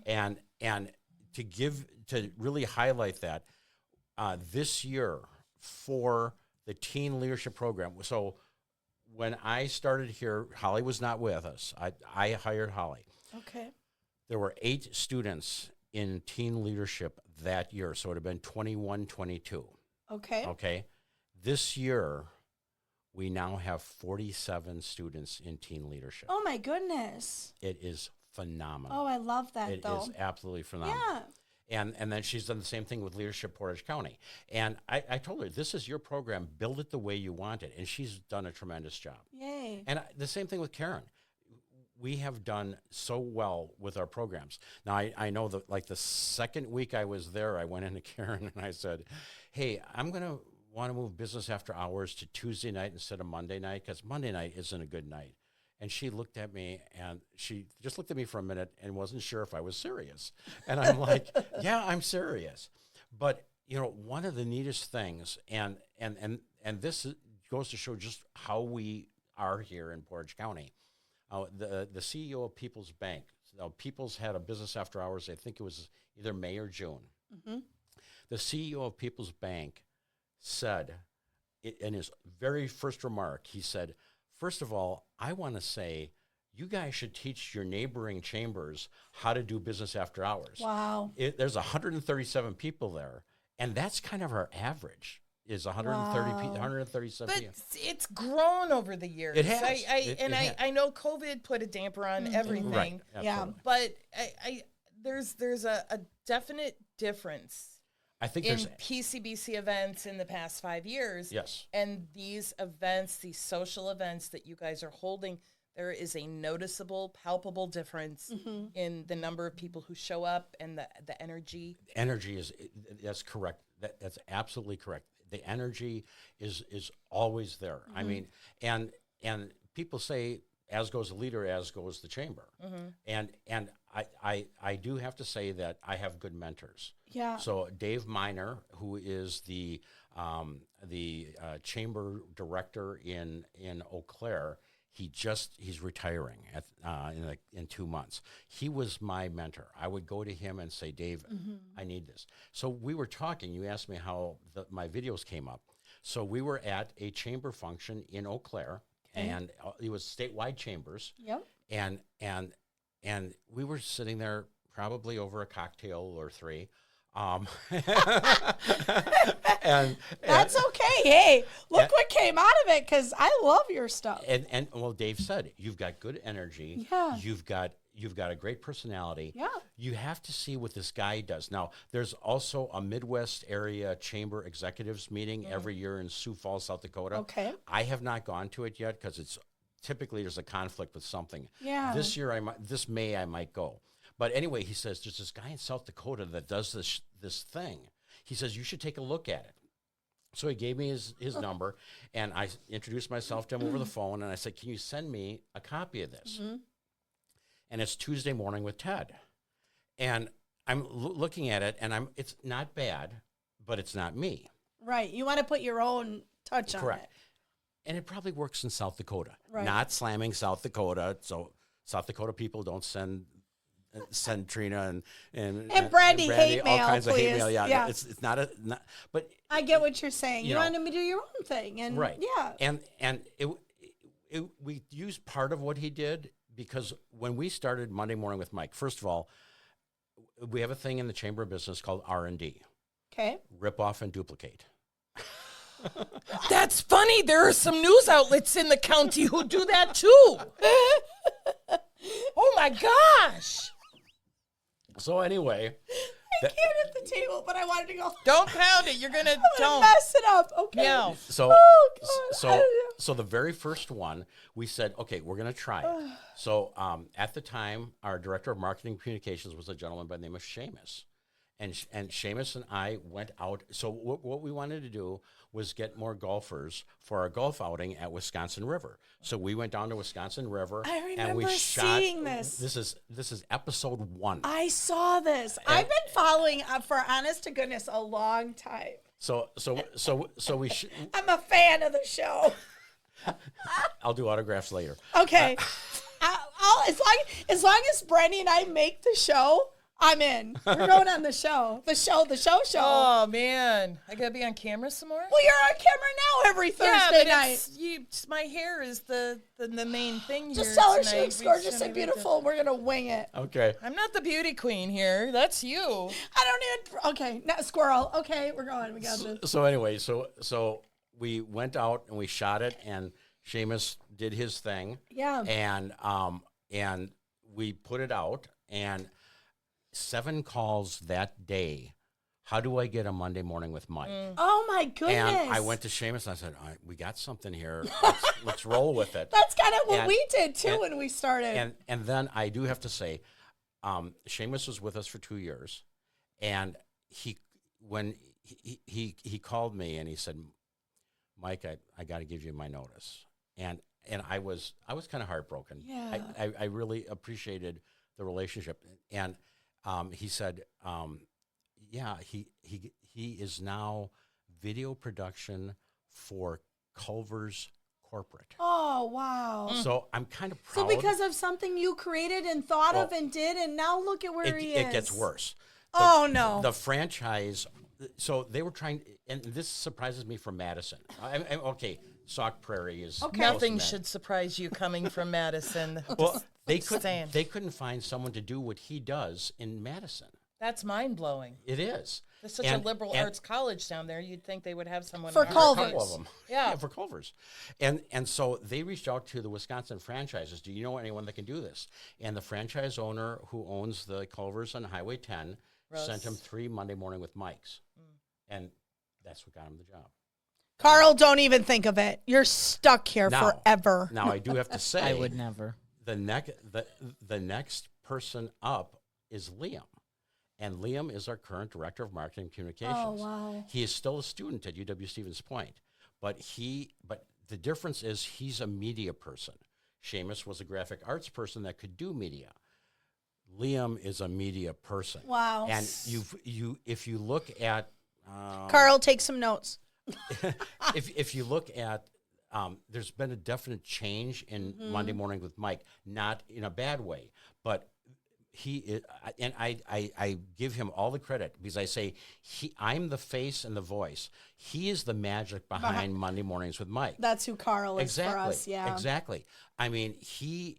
And to really highlight that, this year for the Teen Leadership Program. So when I started here, Holly was not with us. I hired Holly.
Okay.
There were 8 students in teen leadership that year, so it would have been 21, 22.
Okay.
Okay. This year, we now have 47 students in teen leadership.
Oh, my goodness.
It is phenomenal.
Oh, I love that,
It
though.
is absolutely phenomenal.
Yeah.
And then she's done the same thing with Leadership Portage County. And I told her, this is your program. Build it the way you want it. And she's done a tremendous job.
Yay.
And the same thing with Karen. We have done so well with our programs. Now, I know that like the second week I was there, I went into Karen and I said, hey, I'm going to want to move business after hours to Tuesday night instead of Monday night because Monday night isn't a good night. And she looked at me, and she just looked at me for a minute and wasn't sure if I was serious. And I'm like, yeah, I'm serious. But, one of the neatest things, and this goes to show just how we are here in Portage County. The CEO of People's Bank, People's had a business after hours, I think it was either May or June. Mm-hmm. The CEO of People's Bank said, in his very first remark, he said, first of all, I want to say, you guys should teach your neighboring chambers how to do business after hours.
Wow.
There's 137 people there, and that's kind of our average, is 137
But
people.
it's grown over the years.
It has.
I know COVID put a damper on everything.
Right,
Yeah.
absolutely.
But there's a definite difference
I think
in
there's...
PCBC events in the past 5 years.
Yes.
And these events, these social events that you guys are holding, there is a noticeable, palpable difference in the number of people who show up and the energy.
Energy that's correct. That's absolutely correct. The energy is always there. I mean, and people say, as goes the leader, as goes the chamber. And I do have to say that I have good mentors.
Yeah.
So Dave Miner, who is the chamber director in Eau Claire, he's retiring in 2 months. He was my mentor. I would go to him and say, Dave, I need this. So we were talking. You asked me how my videos came up. So we were at a chamber function in Eau Claire, and it was statewide chambers.
Yep.
And we were sitting there probably over a cocktail or three. And
That's okay. Hey, look what came out of it, because I love your stuff.
And well, Dave said, you've got good energy.
Yeah.
You've got a great personality.
Yeah.
You have to see what this guy does. Now, there's also a Midwest area chamber executives meeting every year in Sioux Falls, South Dakota.
Okay.
I have not gone to it yet because it's typically there's a conflict with something.
Yeah.
This May I might go. But anyway, he says there's this guy in South Dakota that does this thing. He says you should take a look at it. So he gave me his number, and I introduced myself to him over the phone, and I said, can you send me a copy of this? And it's Tuesday morning with Ted. And I'm looking at it, and it's not bad, but it's not me.
Right. You want to put your own touch on
Correct.
it.
And it probably works in South Dakota.
Right.
Not slamming South Dakota. So South Dakota people don't send Trina and
Brandy hate
all
mail,
kinds of hate
please.
mail. Yeah,
Yeah.
it's not but
I get what you're saying. You
know,
want them to do your own thing, and
right.
yeah.
And we used part of what he did, because when we started Monday Morning with Mike, first of all, we have a thing in the Chamber of Business called R&D.
Okay.
Rip off and duplicate.
That's funny. There are some news outlets in the county who do that too. Oh my gosh.
So anyway,
I can't hit the table, but I wanted to go.
Don't pound it. You're going to don't.
Mess it up. Okay.
No.
So
Oh, God. I don't know.
so the very first one, we said, okay, we're going to try it. So at the time, our director of marketing and communications was a gentleman by the name of Seamus. And Seamus and I went out. So what we wanted to do was get more golfers for our golf outing at Wisconsin River. So we went down to Wisconsin River.
I remember
and we shot,
seeing this.
This is episode 1.
I saw this. I've been following for honest to goodness a long time.
So we
I'm a fan of the show.
I'll do autographs later.
Okay. As long as Brandy and I make the show, I'm in. We're going on the show. The show.
Oh man, I gotta be on camera some more.
Well, you're on camera now every Thursday night.
My hair is the main thing here.
Just tell her she
tonight.
looks gorgeous and beautiful. We're gonna wing it.
Okay.
I'm not the beauty queen here. That's you.
I don't even. Okay, not squirrel. Okay, we're going. We got this.
So anyway, so we went out and we shot it, and Seamus did his thing.
Yeah.
And we put it out, and 7 calls that day. How do I get a Monday Morning with Mike?
Oh my goodness!
And I went to Seamus and I said, all right, we got something here. Let's roll with it.
That's kind of what
And-
we did too when we started.
And then I do have to say, Seamus was with us for 2 years, and when he called me and he said, Mike, I got to give you my notice, and I was kind of heartbroken.
Yeah.
I really appreciated the relationship, and he said, yeah, he is now video production for Culver's corporate.
Oh, wow.
So I'm kind of
So
proud.
because of something you created and thought of and did, and now look at where he is.
It gets worse.
Oh, no.
The franchise so they were trying, and this surprises me from Madison. Okay, Sauk Prairie is
Nothing should surprise you coming from Madison.
Well, they couldn't find someone to do what he does in Madison.
That's mind blowing.
It is.
There's such a liberal arts college down there. You'd think they would have someone
for Culver's.
A couple of them. Yeah, for Culver's. And so they reached out to the Wisconsin franchises. Do you know anyone that can do this? And the franchise owner who owns the Culver's on Highway 10 sent him 3 Monday Morning with Mikes. And that's what got him the job.
Carl, don't even think of it. You're stuck here forever.
Now, I do have to say.
I would never.
The next person up is Liam. And Liam is our current director of marketing and communications.
Oh, wow.
He is still a student at UW-Stevens Point. But the difference is he's a media person. Seamus was a graphic arts person that could do media. Liam is a media person.
Wow.
And if you look at
Carl, take some notes.
if you look at there's been a definite change in Monday Morning with Mike, not in a bad way, but he is, and I give him all the credit because I say I'm the face and the voice. He is the magic behind Monday Mornings with Mike.
That's who Carl is for us. Yeah,
exactly. I mean, he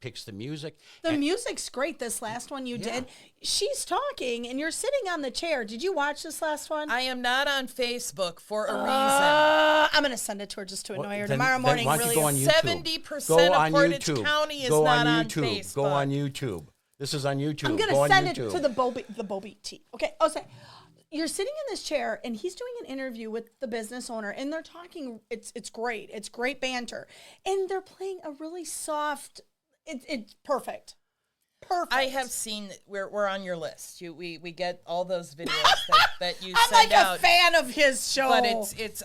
picks the music.
The music's great. This last one you did, she's talking and you're sitting on the chair. Did you watch this last one?
I am not on Facebook for a reason.
I'm going to send it to her just to annoy her. Tomorrow morning,
why don't you
really.
go on YouTube?
70% of Portage County is not on Facebook.
Go on YouTube. This is on YouTube.
I'm going to send it to the Bobby T. Okay, I'll say. You're sitting in this chair, and he's doing an interview with the business owner, and they're talking. It's great. It's great banter, and they're playing a really soft. It's perfect. Perfect.
I have seen. We're on your list. We get all those videos that you
I'm
send
like
out.
a fan of his show,
but it's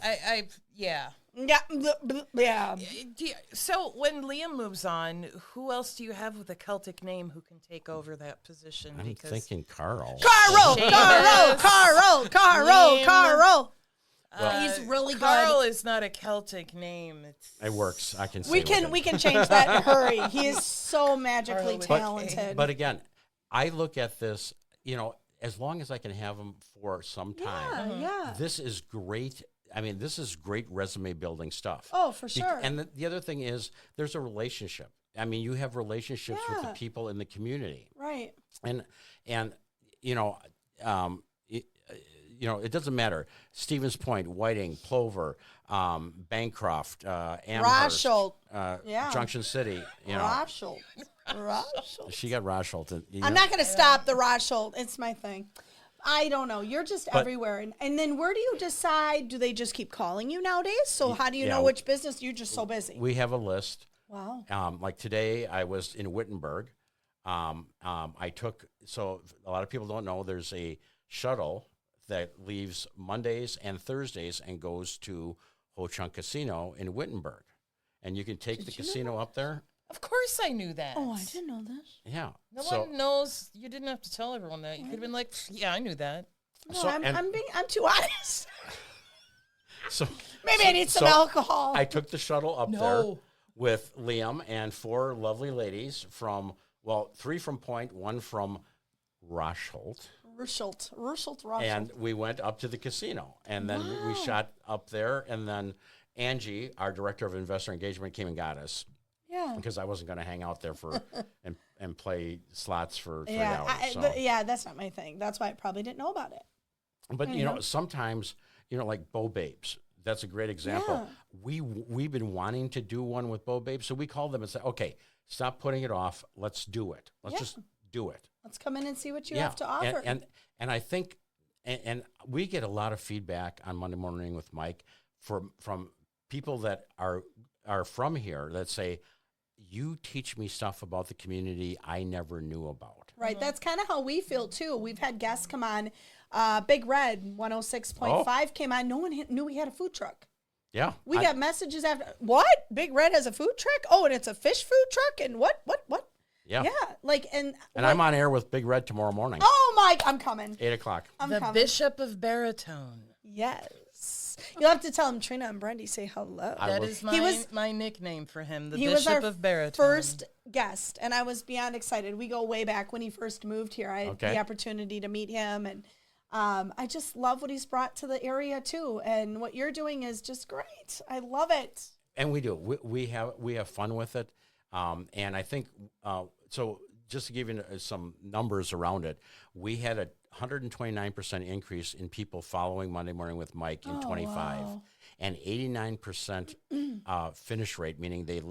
yeah.
Yeah.
So when Liam moves on, who else do you have with a Celtic name who can take over that position?
I'm thinking Carl.
Carl.
Well,
he's really good.
Carl is not a Celtic name.
It works. I can say
we can change that in a hurry. He is so magically talented.
But again, I look at this, as long as I can have him for some time.
Yeah.
This is great. I mean, this is great resume building stuff.
Oh, for sure.
And the other thing is there's a relationship. I mean, you have relationships with the people in the community.
Right.
And it doesn't matter. Stevens Point, Whiting, Plover, Bancroft, Amherst, Junction City.
Rosholt.
She got Rosholt.
I'm not going to stop the Rosholt. It's my thing. I don't know. You're just everywhere. And then where do you decide? Do they just keep calling you nowadays? So how do you know which business? You're just so busy.
We have a list.
Wow.
Like today, I was in Wittenberg. So a lot of people don't know there's a shuttle that leaves Mondays and Thursdays and goes to Ho Chunk Casino in Wittenberg. And you can take the casino up there.
Of course I knew that.
Oh, I didn't know this.
Yeah.
No one knows. You didn't have to tell everyone that. You could have been like, yeah, I knew that.
No, I'm too honest.
So
maybe I need some alcohol.
I took the shuttle up there with Liam and 4 lovely ladies from, 3 from Point, 1 from Rosholt. And we went up to the casino. And then we shot up there. And then Angie, our director of investor engagement, came and got us. Yeah. Because I wasn't going to hang out there and play slots for 3 hours.
That's not my thing. That's why I probably didn't know about it.
But, sometimes, like Bo Babes, that's a great example. Yeah. We've been wanting to do one with Bo Babes, so we called them and said, okay, stop putting it off. Let's do it. Let's just do it.
Let's come in and see what you have to offer.
And I think, and we get a lot of feedback on Monday Morning with Mike from people that are from here that say, you teach me stuff about the community I never knew about.
Right. That's kind of how we feel, too. We've had guests come on. Big Red 106.5 came on. No one knew we had a food truck.
Yeah.
We got messages after, what? Big Red has a food truck? Oh, and it's a fish food truck? And what?
Yeah.
Yeah.
And I'm on air with Big Red tomorrow morning.
Oh, Mike, I'm coming.
8 o'clock.
The Bishop of Baritone.
Yes. You'll have to tell him Trina and Brandy say hello.
That is my nickname for him, the
Bishop
Bishop of Baritone.
First guest, and I was beyond excited. We go way back when he first moved here. I had the opportunity to meet him, and I just love what he's brought to the area too, and what you're doing is just great. I love it.
And we do. We have fun with it, and I think so. Just to give you some numbers around it, we had a 129% increase in people following Monday Morning with Mike in 25, wow. And 89% finish rate, meaning they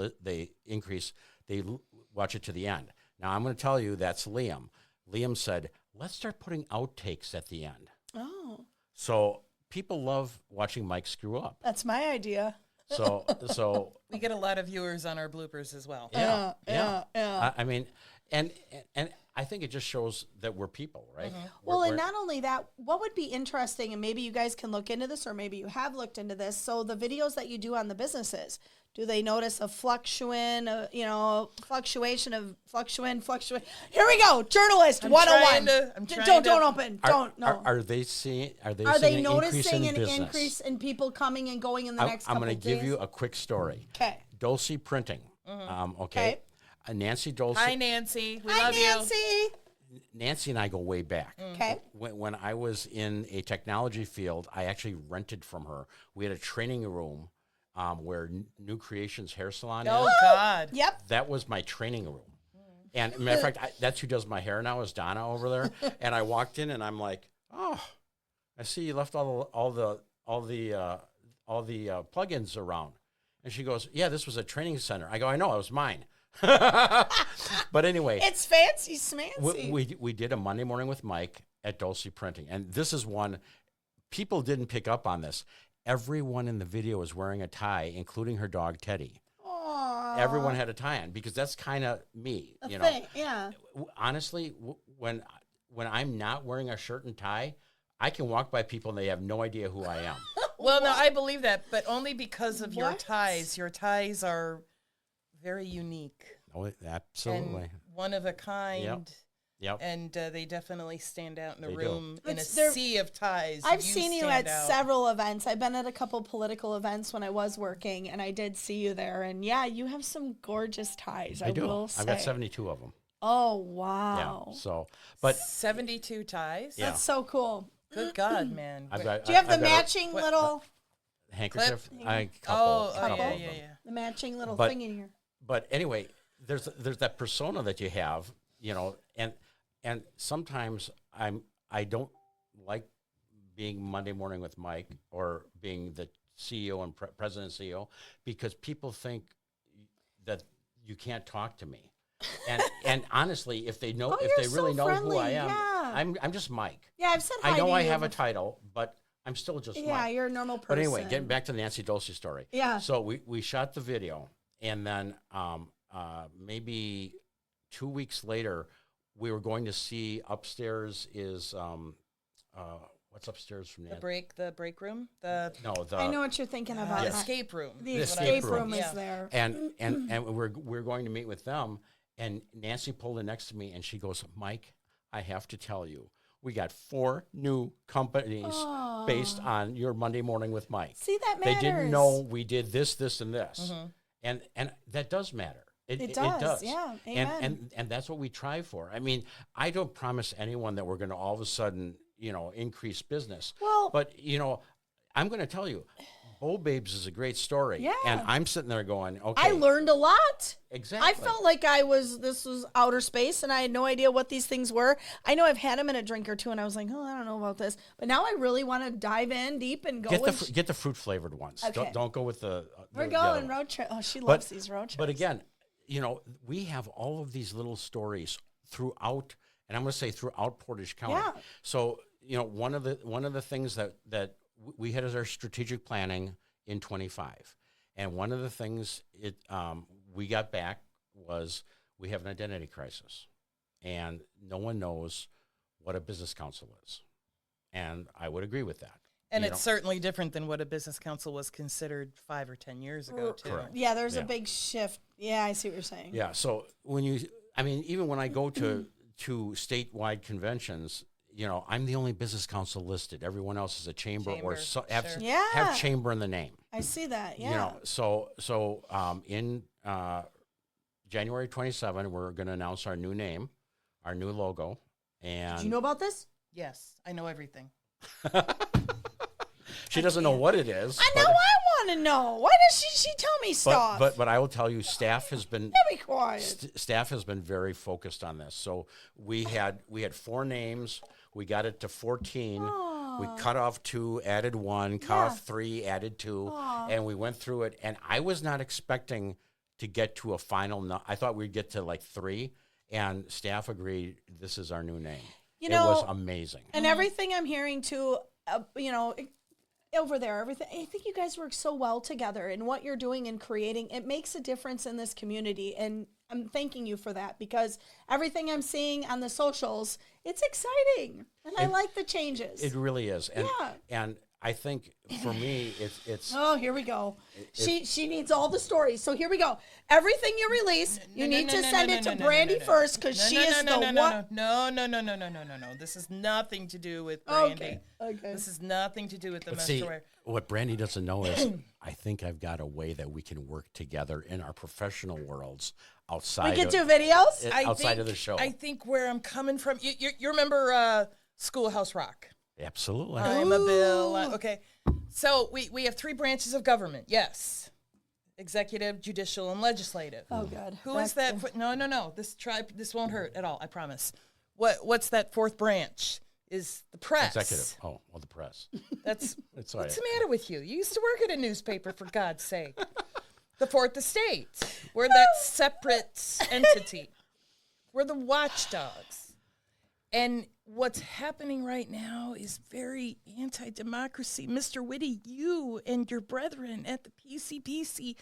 watch it to the end. Now I'm going to tell you that's Liam. Liam said, "Let's start putting outtakes at the end."
Oh,
so people love watching Mike screw up.
That's my idea.
So
we get a lot of viewers on our bloopers as well.
Yeah. I mean, and I think it just shows that we're people, right?
Mm-hmm. Well, and not only that, what would be interesting, and maybe you guys can look into this, or maybe you have looked into this. So the videos that you do on the businesses, do they notice a fluctuation? Here we go, journalist 101. Don't open.
Are they seeing? Are they
noticing
an
increase in people coming and going in the next couple
I'm
of days?
going to give you a quick story.
Okay.
Dulce Printing. Okay. Nancy Dulce.
Hi, Nancy. We
Hi,
love
Nancy.
you.
Nancy and I go way back.
Okay.
When I was in a technology field, I actually rented from her. We had a training room where New Creations Hair Salon is.
Oh, God.
Yep.
That was my training room. And matter of fact, that's who does my hair now is Donna over there. And I walked in and I'm like, "Oh, I see you left all the plugins around." And she goes, "Yeah, this was a training center." I go, "I know, it was mine." But anyway,
it's fancy smancy.
We did a Monday Morning with Mike at Dulce Printing, and this is one people didn't pick up on this. Everyone in the video was wearing a tie, including her dog Teddy.
Aww.
Everyone had a tie on because that's kind of me, you know.
Yeah.
Honestly, when I'm not wearing a shirt and tie, I can walk by people and they have no idea who I am.
Well, no, I believe that, but only because of your ties. Your ties are very unique.
Oh, absolutely.
And one of a kind.
Yep.
And they definitely stand out in the room in a sea of ties.
I've seen you at several events. I've been at a couple political events when I was working, and I did see you there. And yeah, you have some gorgeous ties. I will say.
I've got 72 of them.
Oh, wow.
Yeah. So, but
72 ties.
Yeah. That's so cool.
Good God, man.
Do you have the matching little
handkerchief?
Couple. Yeah. The matching little thing in here.
But anyway, there's that persona that you have, you know, and sometimes I don't like being Monday Morning with Mike or being the CEO and president and CEO because people think that you can't talk to me. And honestly, if they really know who I am, I'm just Mike.
Yeah, I've said hi
I know
to
I
you.
have a title, but I'm still just Mike.
Yeah, you're a normal person.
But anyway, getting back to the Nancy Dulce story.
Yeah.
So we shot the video, and then maybe 2 weeks later, we were going to see upstairs is what's upstairs from
the break room.
I know what you're thinking about.
The escape room.
The escape room is there.
And we're going to meet with them. And Nancy pulled in next to me, and she goes, "Mike, I have to tell you, we got 4 new companies based on your Monday Morning with Mike.
See, that matters.
They didn't know we did this, this, and this, and that does matter. It does.
Yeah, amen.
And that's what we try for. I mean, I don't promise anyone that we're going to all of a sudden, you know, increase business.
Well,
but you know, I'm going to tell you, Bowl Babes is a great story.
Yeah.
And I'm sitting there going, okay.
I learned a lot.
Exactly.
I felt like this was outer space and I had no idea what these things were. I know I've had them in a drink or two and I was like, oh, I don't know about this. But now I really want to dive in deep and go
get the fruit flavored ones.
Okay.
Don't go with the
We're going road trip. Oh, she loves these road trips.
But again, you know, we have all of these little stories throughout, and I'm going to say throughout Portage County.
Yeah.
So, you know, one of the things that we had as our strategic planning in 25, and one of the things we got back was we have an identity crisis, and no one knows what a business council is, and I would agree with that.
And it's certainly different than what a business council was considered 5 or 10 years ago, too.
Correct.
Yeah, there's a big shift. Yeah, I see what you're saying.
Yeah, so even when I go to statewide conventions, you know, I'm the only business council listed. Everyone else is a chamber or have chamber in the name.
I see that, yeah.
You know, so in January 27, we're going to announce our new name, our new logo. And
did you know about this?
Yes, I know everything.
She doesn't know what it is.
I know. I want to know. Why does she tell me stuff?
But I will tell you, staff has been
be quiet.
Staff has been very focused on this. So we had 4 names. We got it to 14. We cut off 2, added 1, cut off 3, added 2, and we went through it. And I was not expecting to get to a final. I thought we'd get to like 3, and staff agreed. This is our new name. It was amazing.
And everything I'm hearing too, over there, everything. I think you guys work so well together, and what you're doing and creating, it makes a difference in this community. And I'm thanking you for that, because everything I'm seeing on the socials, it's exciting, and I like the changes.
It really is, and I think for me, it's.
Oh, here we go. She needs all the stories. So here we go. Everything you release, you need to send it to Brandy first, because she is the one.
No. This has nothing to do with Brandy.
Okay.
This has nothing to do with the
But
master
see,
wear.
what Brandy doesn't know is I think I've got a way that we can work together in our professional worlds outside.
We can do videos
outside of the show.
I think where I'm coming from. You remember Schoolhouse Rock?
Absolutely.
I'm a bill. Okay. So we have 3 branches of government. Yes. Executive, judicial, and legislative.
Oh, God.
Who is that? No. This won't hurt at all. I promise. What's that 4th branch? Is the press.
Executive. Oh, well, the press.
That's
It's
what's the matter with you? You used to work at a newspaper, for God's sake. The 4th estate. We're that separate entity. We're the watchdogs. And what's happening right now is very anti-democracy. Mr. Witte, you and your brethren at the PCBC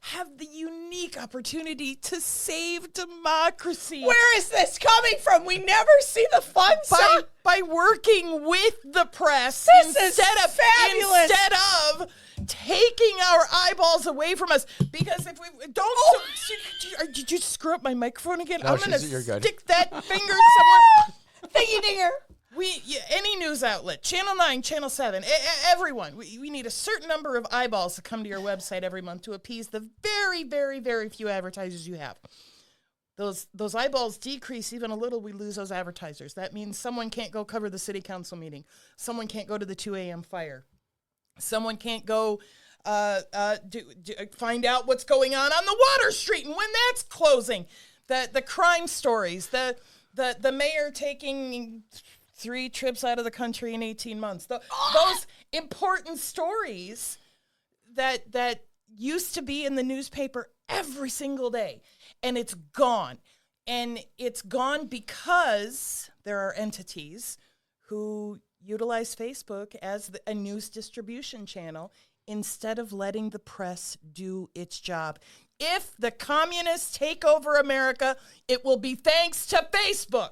have the unique opportunity to save democracy.
Where is this coming from? We never see the fun side.
By working with the press
This is fabulous.
Instead of taking our eyeballs away from us. Because if we don't... did you screw up my microphone again?
No,
I'm going to
you're good.
stick that finger somewhere.
Thingy dinger.
Any news outlet, Channel 9, Channel 7, everyone, we need a certain number of eyeballs to come to your website every month to appease the very, very, very few advertisers you have. Those eyeballs decrease even a little, we lose those advertisers. That means someone can't go cover the city council meeting. Someone can't go to the 2 a.m. fire. Someone can't go find out what's going on the Water Street and when that's closing. The crime stories, the mayor taking 3 trips out of the country in 18 months. Those important stories that used to be in the newspaper every single day. And it's gone. And it's gone because there are entities who utilize Facebook as a news distribution channel instead of letting the press do its job. If the communists take over America, it will be thanks to Facebook.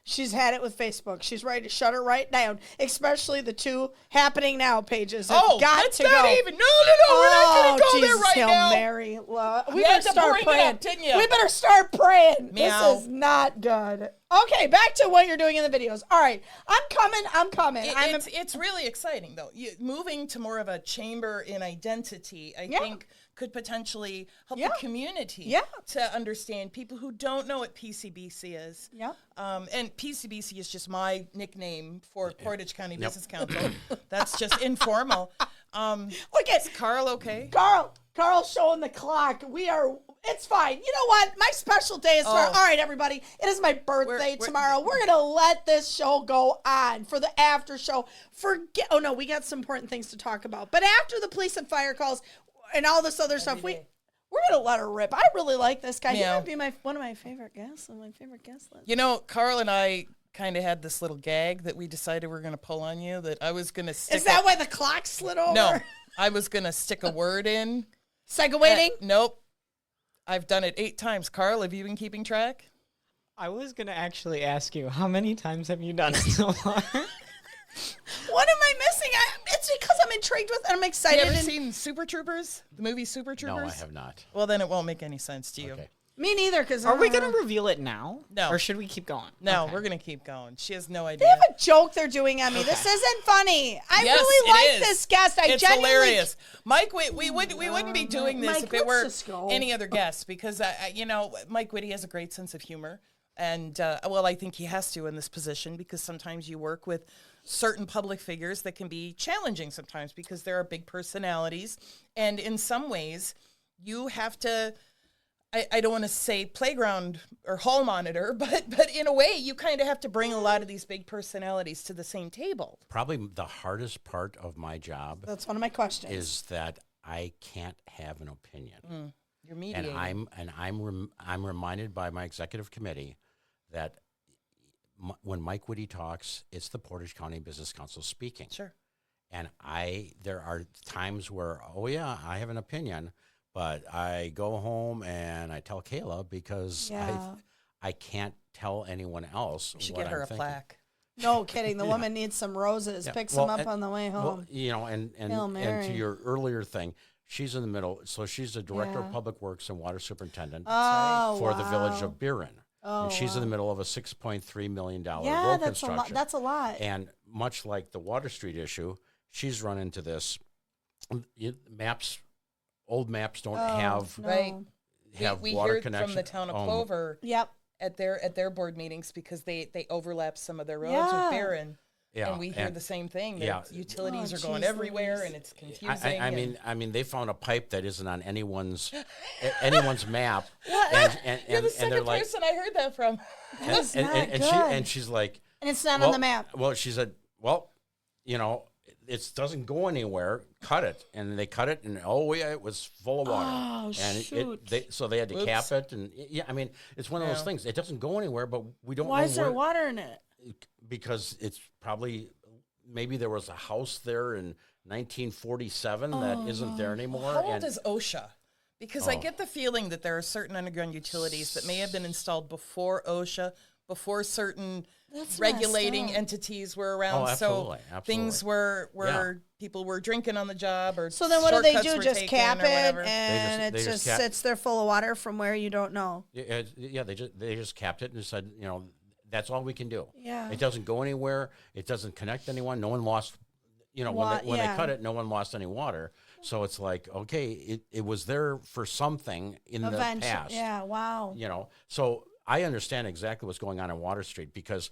She's had it with Facebook. She's ready to shut her right down, especially the 2 happening now pages. It's got to go.
No, we're not going to go there right
Hail
now.
Mary. We better start praying.
Didn't you?
We better start praying.
Meow.
This is not good. Okay, back to what you're doing in the videos. All right, I'm coming.
It's really exciting, though. Moving to more of a chamber in identity, I think, could potentially help the community to understand people who don't know what PCBC is.
Yeah.
And PCBC is just my nickname for Portage County Business Council. That's just informal.
Look at
Carl, okay?
Carl's showing the clock. It's fine. You know what? My special day is tomorrow. All right, everybody. It is my birthday tomorrow. We're going to let this show go on for the after show. We got some important things to talk about. But after the police and fire calls and all this other stuff, we're going to let her rip. I really like this guy. He might be one of my favorite guests on my favorite guest list.
You know, Carl and I kind of had this little gag that we decided we were going to pull on you that I was going to stick.
Is that why the clock slid over?
No, I was going to stick a word in.
Seguating?
Nope. I've done it 8 times. Carl, have you been keeping track?
I was going to actually ask you, how many times have you done it so far?
What am I missing? It's because I'm intrigued with and I'm excited.
Have you ever seen Super Troopers? The movie Super Troopers?
No, I have not.
Well, then it won't make any sense to you.
Okay.
Me neither. Because
Are we going to reveal it now?
No.
Or should we keep going?
No,
Okay.
we're going to keep going. She has no idea.
They have a joke they're doing on me. This isn't funny. I
Yes,
really
it
like
is.
this guest.
It's hilarious. Mike Witte, we wouldn't be doing this
Mike,
if it were
let's just go.
any other guest because, Mike Witte has a great sense of humor. And, well, I think he has to in this position because sometimes you work with certain public figures that can be challenging sometimes because there are big personalities. And in some ways, you have to, I don't want to say playground or hall monitor, but in a way, you kind of have to bring a lot of these big personalities to the same table.
Probably the hardest part of my job.
That's one of my questions.
Is that I can't have an opinion.
You're mediating.
I'm reminded by my executive committee that when Mike Witte talks, it's the Portage County Business Council speaking.
Sure.
And there are times where, oh yeah, I have an opinion, but I go home and I tell Kayla because I can't tell anyone else.
You should
what
get her
I'm
a
thinking.
plaque.
No kidding. The woman needs some roses.
Yeah.
Picks
Well,
them up on the way home.
Well, you know, and to your earlier thing, she's in the middle. So she's the director of public works and water superintendent for the village of Burin.
Oh,
and she's in the middle of a $6.3 million road
that's
construction.
a lot. That's a lot.
And much like the Water Street issue, she's run into this. Old maps don't have
we
water
hear
connection.
from the town of Clover at their board meetings because they overlap some of their roads with Barron.
Yeah,
and we hear the same thing. That utilities are going
geez,
everywhere,
Louise.
and it's confusing.
I mean, they found a pipe that isn't on anyone's map,
You're the second
they're like,
person I heard that from.
That's not good.
she's like,
and it's not on the map.
Well, she said, well, you know, it doesn't go anywhere. Cut it, and they cut it, and it was full of water.
Oh,
and
shoot!
So they had to cap it, and I mean, it's one of those things. It doesn't go anywhere, but we don't.
Why
know
is there water in it?
Because it's maybe there was a house there in 1947 that isn't there anymore.
How old is OSHA? Because I get the feeling that there are certain underground utilities that may have been installed before OSHA, before certain regulating entities were around.
Absolutely.
Things were people were drinking on the job, or
so then what do they do?
were
Just
taken
cap
or
it,
whatever.
and it just sits there full of water from where you don't know.
Yeah, they just capped it and said, you know, that's all we can do.
Yeah.
It doesn't go anywhere. It doesn't connect anyone. No one lost, you know, when they cut it, no one lost any water. So it's like, okay, it was there for something in the past.
Yeah, wow.
You know, so I understand exactly what's going on in Water Street because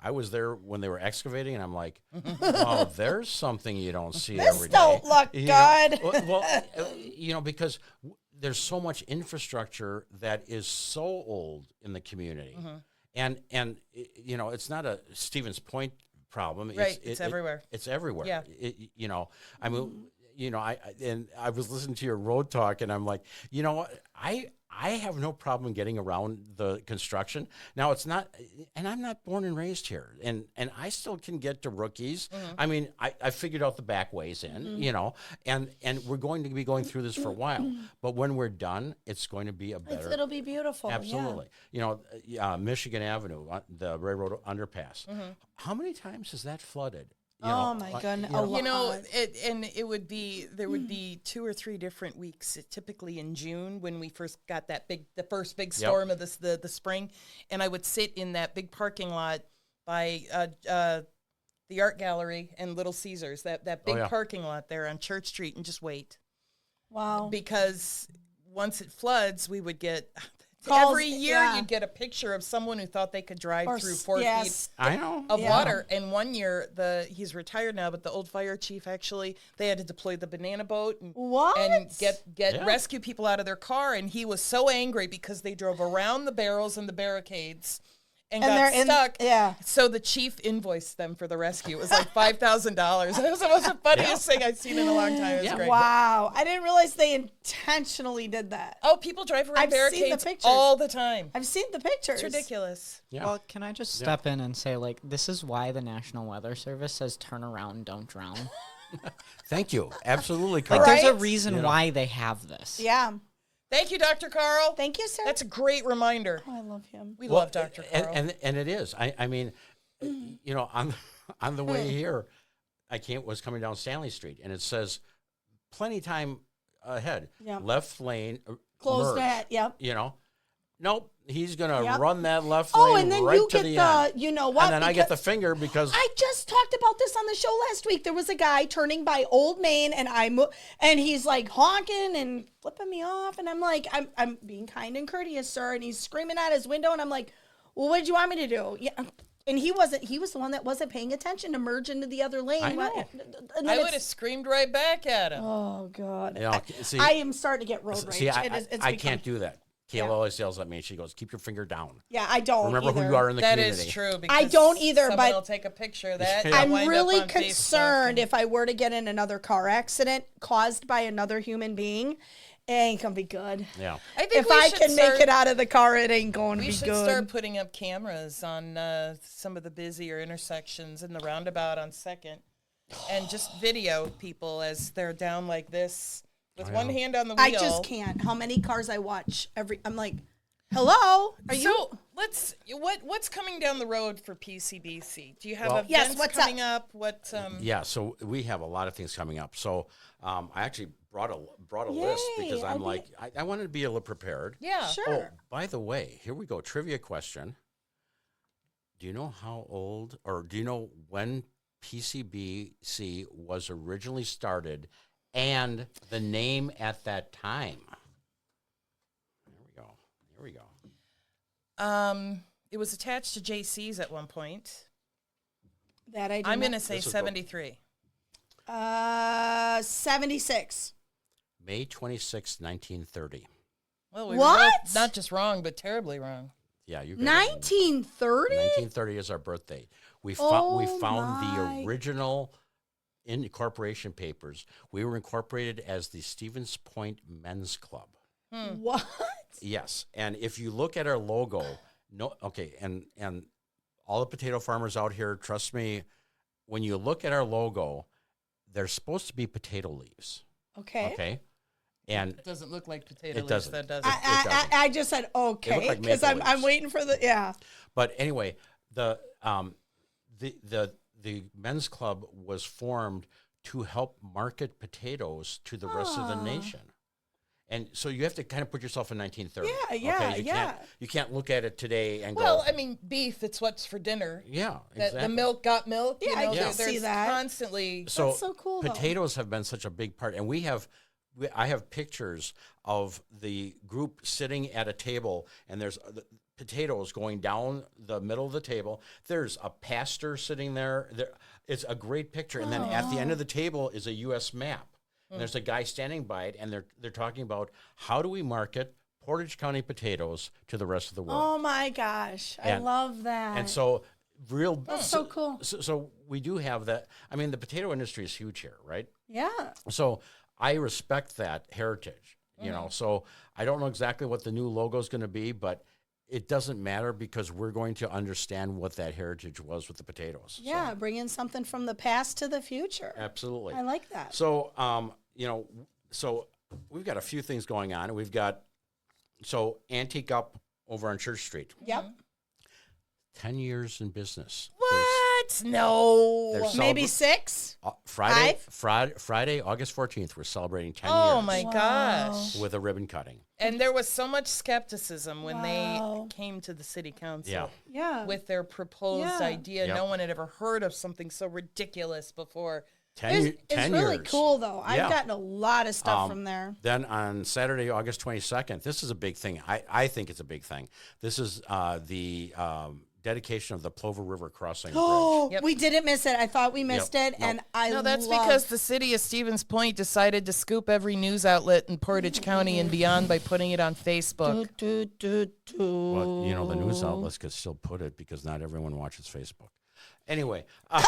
I was there when they were excavating, and I'm like, oh, there's something you don't see every day.
This don't look good.
Well, you know, because there's so much infrastructure that is so old in the community. And you know, it's not a Stevens Point problem.
Right, it's everywhere.
It's everywhere.
Yeah.
You know, I mean, you know, I was listening to your road talk, and I'm like, you know what, I have no problem getting around the construction. Now, it's not, and I'm not born and raised here, and I still can get to Rookies. I mean, I figured out the back ways in, you know, and we're going to be going through this for a while. But when we're done, it's going to be a better.
It'll be beautiful.
Absolutely.
Yeah.
You know, Michigan Avenue, the railroad underpass. How many times has that flooded?
My goodness!
You know, there would be 2 or 3 different weeks, typically in June when we first got the first big storm of the spring, and I would sit in that big parking lot by the art gallery and Little Caesars, that big parking lot there on Church Street, and just wait.
Wow!
Because once it floods, we would get. Every year, you'd get a picture of someone who thought they could drive through 4 feet of water. And one year, he's retired now, but the old fire chief actually, they had to deploy the banana boat and get rescue people out of their car. And he was so angry because they drove around the barrels and the barricades and got stuck. So the chief invoiced them for the rescue. It was like $5,000. It was the funniest thing I've seen in a long time. It was great.
Wow. I didn't realize they intentionally did that.
Oh, people drive around barricades all the time.
I've seen the pictures.
It's ridiculous.
Yeah.
Well, can I just step in and say, like, this is why the National Weather Service says turn around, don't drown.
Thank you. Absolutely correct.
Like, there's a reason why they have this.
Yeah.
Thank you, Dr. Carl.
Thank you, sir.
That's a great reminder.
Oh, I love him.
We love Dr. Carl.
And it is. I mean, you know, on the way here, was coming down Stanley Street, and it says plenty time ahead.
Yep.
Left lane.
Closed ahead. Yep.
You know, nope. He's going to run that left lane.
Oh, and then
right
you
to
get
the
end.
end.
You know what?
And then I get the finger because
I just talked about this on the show last week. There was a guy turning by Old Main, and he's like honking and flipping me off, and I'm like, I'm being kind and courteous, sir, and he's screaming out his window, and I'm like, well, what did you want me to do? Yeah. And he was the one that wasn't paying attention to merge into the other lane.
I know.
I would have screamed right back at him.
Oh, God.
You know, see,
I am starting to get road rage.
see, I
It's
can't do that. Kayla always yells at me. She goes, "Keep your finger down."
Yeah, I don't
Remember
either.
who you are in the
That
community.
is true. Because
I don't either,
someone
but
will take a picture of that.
I'm
wind up
really
on
concerned
Facebook.
if I were to get in another car accident caused by another human being, it ain't going to be good.
Yeah.
I think
If
we
I
should
can make
start-
it out of the car, it ain't going to
We
be
should
good.
start putting up cameras on some of the busier intersections in the roundabout on 2nd and just video people as they're down like this with one hand on the wheel.
I just can't. How many cars I watch I'm like, hello? Are you?
So what's coming down the road for PCBC? Do you have
Well-
events
Yes, what's
coming up? What
Yeah, so we have a lot of things coming up. So I actually brought a list because
Yay,
I'm like, I wanted to be a little prepared.
Yeah.
Sure.
Oh, by the way, here we go. Trivia question. Do you know how old, or do you know when PCBC was originally started and the name at that time? Here we go.
It was attached to JC's at one point.
That I do
I'm
not-
going to say
This is
73.
76.
May 26, 1930.
Well, we
What?
were both not just wrong, but terribly wrong.
Yeah, you got it.
1930?
1930 is our birthday. We
Oh
found
my.
the original incorporation papers. We were incorporated as the Stevens Point Men's Club.
What?
Yes, and if you look at our logo, and all the potato farmers out here, trust me, when you look at our logo, they're supposed to be potato leaves.
Okay.
Okay, and
It doesn't look like potato leaves.
doesn't.
That doesn't.
I just said okay
like
because
maple
I'm
leaves.
waiting for the
But anyway, the men's club was formed to help market potatoes to the rest of the nation. And so you have to kind of put yourself in 1930.
Yeah.
You can't look at it today and
Well,
go,
I mean, beef, it's what's for dinner.
yeah,
That
exactly.
the milk got milk.
Yeah, I can
there's
see that.
constantly.
So,
That's so cool, though.
potatoes have been such a big part, and I have pictures of the group sitting at a table, and there's potatoes going down the middle of the table. There's a pastor sitting there. It's a great picture, and then at the end of the table is a U.S. map. And there's a guy standing by it, and they're talking about how do we market Portage County potatoes to the rest of the world.
Oh my gosh, I love that.
And so,
That's so cool.
So we do have that. I mean, the potato industry is huge here, right?
Yeah.
So I respect that heritage, you know. So I don't know exactly what the new logo is going to be, but it doesn't matter because we're going to understand what that heritage was with the potatoes.
Yeah,
So,
bringing something from the past to the future.
absolutely.
I like that.
So, so we've got a few things going on. We've got, Antique Up over on Church Street,
Yep.
10 years in business.
What? No.
There's
Maybe
celebra-
6.
Friday, August 14th, we're celebrating 10
Oh
years
my gosh.
with a ribbon cutting.
And there was so much skepticism when
Wow.
they came to the city council
Yeah.
Yeah.
with their proposed
Yeah.
idea.
Yep.
No one had ever heard of something so ridiculous before.
10
It's really
years.
cool, though. I've
Yeah.
gotten a lot of stuff from there.
Then on Saturday, August 22nd, this is a big thing. I think it's a big thing. This is the dedication of the Plover River Crossing Bridge.
Oh,
Yep.
we didn't miss it. I thought we missed it,
Nope.
and I
No, that's
love-
because the city of Stevens Point decided to scoop every news outlet in Portage County and beyond by putting it on Facebook.
Well, the news outlets could still put it because not everyone watches Facebook. Anyway,
Mike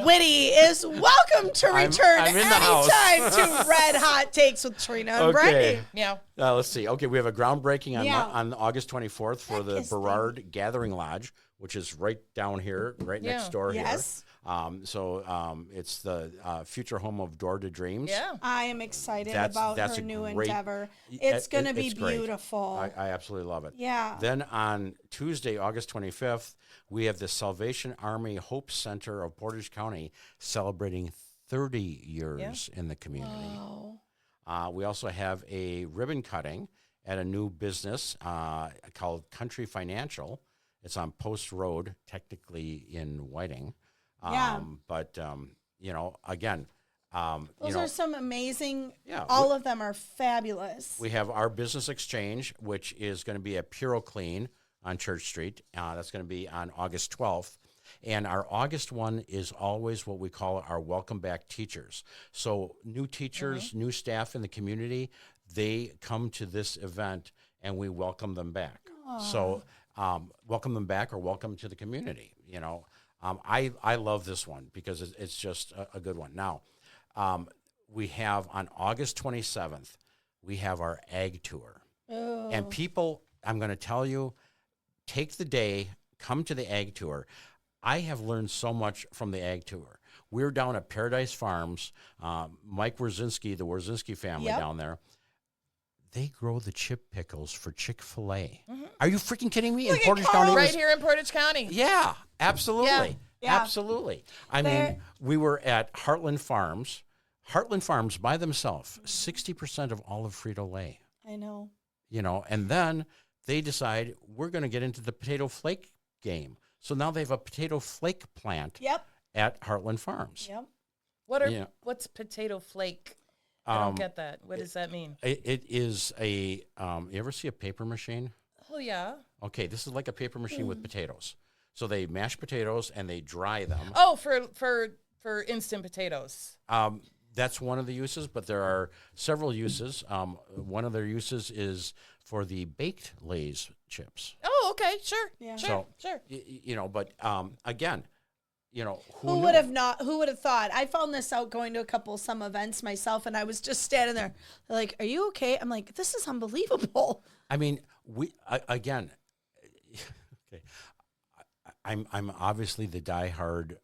Witte is welcome to return
I'm in the house.
anytime to Red Hot Takes with Trina and Brandy.
Yeah.
let's see. Okay, we have a groundbreaking
Yeah.
on August 24th for the
Heck is
Burrard Gathering Lodge, which is right down here, right
Yeah.
next door
Yes.
here. It's the future home of Door to Dreams.
Yeah.
I am excited
That's
about
a
her new
great-
endeavor. It's going to be
it's great.
beautiful.
I absolutely love it.
Yeah.
Then on Tuesday, August 25th, we have the Salvation Army Hope Center of Portage County celebrating 30 years in the community. We also have a ribbon cutting at a new business called Country Financial. It's on Post Road, technically in Whiting.
Yeah.
But, again,
Those are some amazing.
Yeah,
all of them are fabulous.
We have our business exchange, which is going to be at Puro Clean on Church Street. That's going to be on August 12th. And our August one is always what we call our welcome back teachers. So new teachers, new staff in the community, they come to this event and we welcome them back. Aww. So welcome them back or welcome to the community. You know, I love this one because it's just a good one. Now, we have on August 27th, we have our ag tour. Oh. And people, I'm going to tell you, take the day, come to the ag tour. I have learned so much from the ag tour. We're down at Paradise Farms. Mike Wierzinski, the Wierzinski family down there, they grow the chip pickles for Chick-fil-A. Mm-hmm. Are you freaking kidding me?
In Portage County? Right here in Portage County.
Yeah, absolutely.
Yeah.
Absolutely. I mean, we were at Heartland Farms. Heartland Farms by themselves, 60% of all of Frito-Lay.
I know.
You know, and then they decide we're going to get into the potato flake game. So now they have a potato flake plant at Heartland Farms.
Yep.
What's potato flake? I don't get that. What does that mean?
It is a, you ever see a paper machine?
Oh, yeah.
Okay, this is like a paper machine with potatoes. So they mash potatoes and they dry them.
Oh, for instant potatoes.
That's one of the uses, but there are several uses. One of their uses is for the baked Lay's chips.
Oh, okay, sure.
Yeah.
Sure.
You know, but again, you know,
who would have thought? I found this out going to some events myself, and I was just standing there. They're like, "Are you okay?" I'm like, "This is unbelievable."
I mean, again, okay. I'm obviously the diehard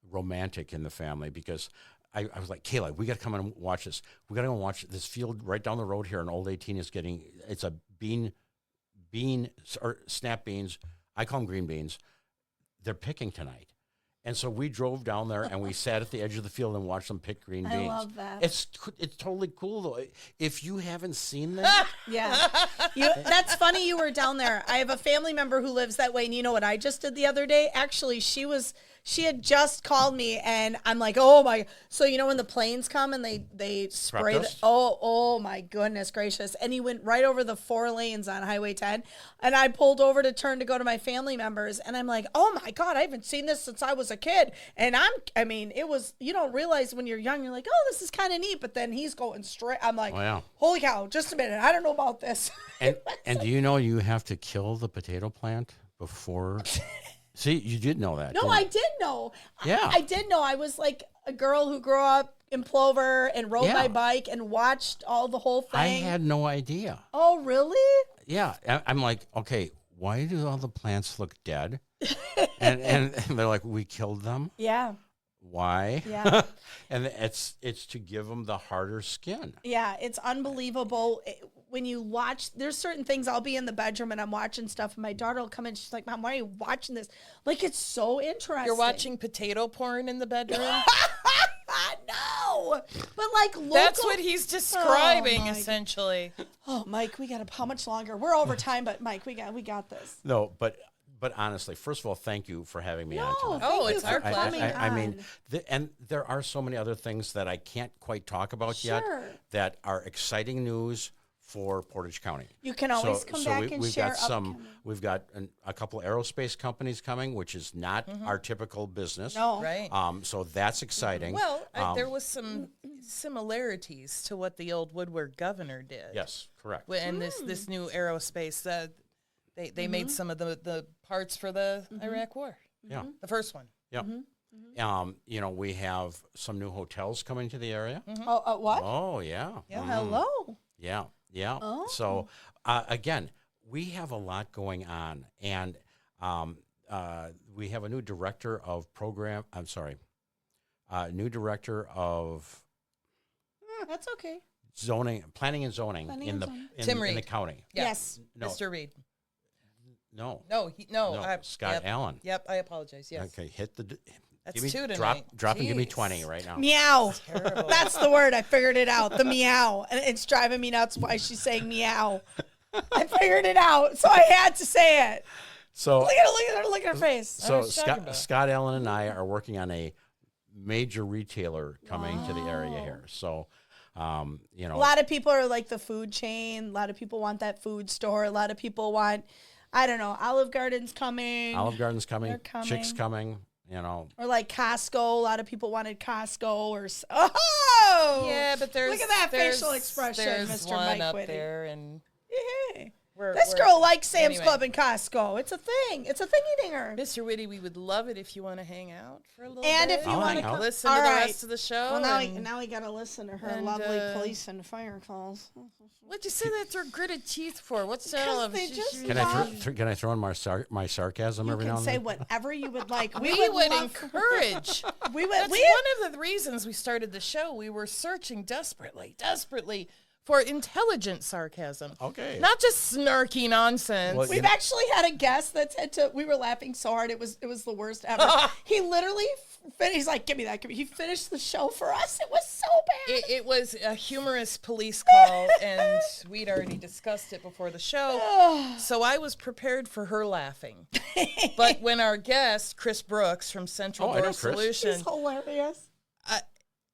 romantic in the family because I was like, Kayla, we got to come and watch this. We got to go and watch this field right down the road here in Old 18 is it's a bean or snap beans. I call them green beans. They're picking tonight. And so we drove down there and we sat at the edge of the field and watched them pick green beans.
I love that.
It's totally cool though. If you haven't seen them.
Yeah. That's funny you were down there. I have a family member who lives that way. And you know what I just did the other day? Actually, she had just called me and I'm like, oh my. So, you know, when the planes come and they spray oh my goodness gracious. And he went right over the 4 lanes on Highway 10. And I pulled over to turn to go to my family members. And I'm like, oh my God, I haven't seen this since I was a kid. And it was, you don't realize when you're young, you're like, oh, this is kind of neat. But then he's going straight. I'm like, holy cow, just a minute. I don't know about this.
And do you know you have to kill the potato plant before... See, you did know that.
No, I did know.
Yeah.
I did know. I was like a girl who grew up in Plover and rode my bike and watched the whole thing.
I had no idea.
Oh, really?
Yeah. I'm like, okay, why do all the plants look dead? and they're like, we killed them?
Yeah.
Why?
Yeah.
And it's to give them the harder skin.
Yeah, it's unbelievable. When you watch, there's certain things, I'll be in the bedroom and I'm watching stuff and my daughter will come in. She's like, Mom, why are you watching this? Like, it's so interesting.
You're watching potato porn in the bedroom?
No. But like, local.
That's what he's describing, essentially.
Oh, Mike, how much longer? We're over time, but Mike, we got this.
No, but honestly, first of all, thank you for having me on tonight.
Oh, it's our pleasure.
I mean, and there are so many other things that I can't quite talk about yet that are exciting news for Portage County.
You can always come back and share.
We've got a couple aerospace companies coming, which is not our typical business.
No,
right.
So that's exciting.
Well, there was some similarities to what the old Woodward governor did.
Yes, correct.
And this new aerospace, they made some of the parts for the Iraq War.
Yeah,
the first one.
Yeah. You know, we have some new hotels coming to the area.
Oh, what?
Oh, yeah.
Yeah. Hello.
Yeah. Yeah.
Oh.
So, again, we have a lot going on. And we have a new director of new director of...
That's okay.
Planning and zoning in the county.
Yes.
No.
Mr. Reed.
No.
No.
Scott Allen.
Yep, I apologize. Yes.
Okay, hit the...
That's two tonight.
Drop and give me 20 right now.
Meow.
That's terrible.
That's the word. I figured it out. The meow. And it's driving me nuts why she's saying meow. I figured it out, so I had to say it.
So
look at her face.
So Scott Allen and I are working on a major retailer coming to the area here. So, you know.
A lot of people are like the food chain. A lot of people want that food store. A lot of people want, I don't know, Olive Garden's coming.
Olive Garden's coming.
They're coming.
Chick's coming, you know.
Or like Costco. A lot of people wanted Costco or, oh!
Yeah, but
Look at that facial expression,
there's
Mr.
one
Mike
up
Witte.
there, and
Yeah.
we're,
This
we're-
girl likes Sam's
anyway.
Club and Costco. It's a thing. It's a thingy-dinger.
Mr. Witte, we would love it if you want to hang out for a little
And
bit.
if you
I'll
want
hang
to
out.
come,
Listen
all
to the
right.
rest of the show.
Well,
and
now we got to listen to her
and,
lovely police and fire calls.
what'd you say that through gritted teeth for? What's that all of?
they just
Can I throw in my sarcasm
You
every now
can
and
say
then?
whatever you would like.
We would
love-
encourage.
We would.
That's
We
one of the reasons we started the show. We were searching desperately for intelligent sarcasm.
Okay.
Not just snarky nonsense.
Well,
We've actually had a guest that said to. We were laughing so hard it was the worst ever. He literally he's like, give me that. He finished the show for us. It was so bad.
It was a humorous police call, and we'd already discussed it before the show. So I was prepared for her laughing. But when our guest, Chris Brooks from Central
Oh, I know
Door
Chris.
Solution,
He's hilarious.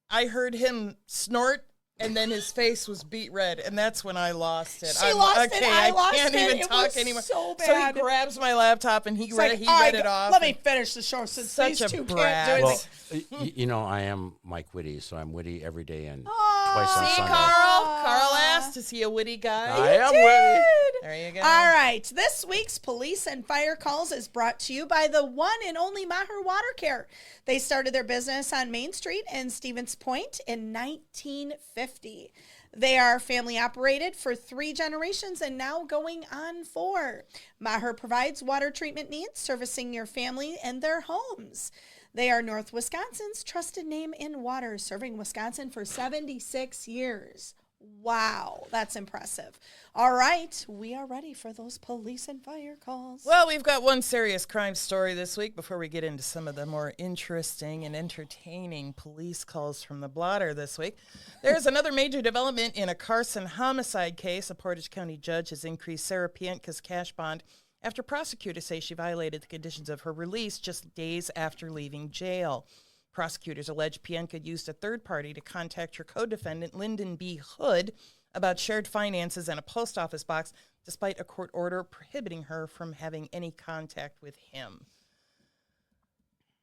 I heard him snort, and then his face was beat red, and that's when I lost it.
She lost it,
okay,
I lost
can't
it,
even
it
talk
was
anymore.
so
So
bad.
he grabs my laptop and he
It's like,
read
all right,
it off.
let me finish the show since
Such
these
a
two
brat.
can't do
Well,
anything.
you know, I am Mike Witte, so I'm witty every day and
Oh,
twice on
See,
Sunday.
Carl asked, is he a witty guy?
I am witty.
There you go.
All right. This week's Police and Fire Calls is brought to you by the one and only Maher Water Care. They started their business on Main Street in Stevens Point in 1950. They are family operated for 3 generations and now going on 4. Maher provides water treatment needs, servicing your family and their homes. They are North Wisconsin's trusted name in water, serving Wisconsin for 76 years. Wow, that's impressive. All right, we are ready for those police and fire calls.
Well, we've got one serious crime story this week before we get into some of the more interesting and entertaining police calls from the blotter this week. There's another major development in a Carson homicide case. A Portage County judge has increased Sarah Pientka's cash bond after prosecutors say she violated the conditions of her release just days after leaving jail. Prosecutors allege Pientka used a third party to contact her co-defendant, Lyndon B. Hood, about shared finances and a post office box, despite a court order prohibiting her from having any contact with him.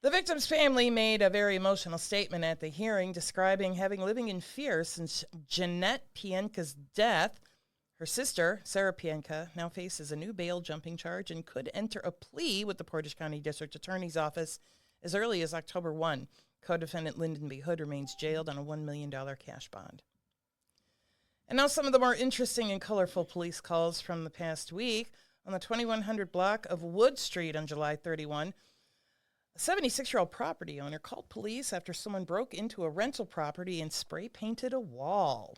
The victim's family made a very emotional statement at the hearing, describing having living in fear since Jeanette Pientka's death. Her sister, Sarah Pientka, now faces a new bail jumping charge and could enter a plea with the Portage County District Attorney's Office as early as October 1. Co-defendant Lyndon B. Hood remains jailed on a $1 million cash bond. And now some of the more interesting and colorful police calls from the past week. On the 2100 block of Wood Street on July 31, a 76-year-old property owner called police after someone broke into a rental property and spray-painted a wall.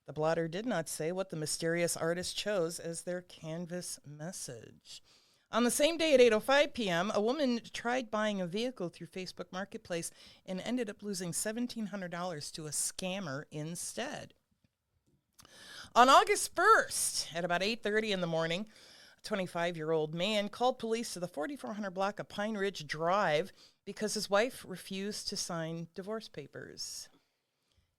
The blotter did not say what the mysterious artist chose as their canvas message. On the same day at 8:05 p.m., a woman tried buying a vehicle through Facebook Marketplace and ended up losing $1,700 to a scammer instead. On August 1st, at about 8:30 in the morning, a 25-year-old man called police to the 4400 block of Pine Ridge Drive because his wife refused to sign divorce papers.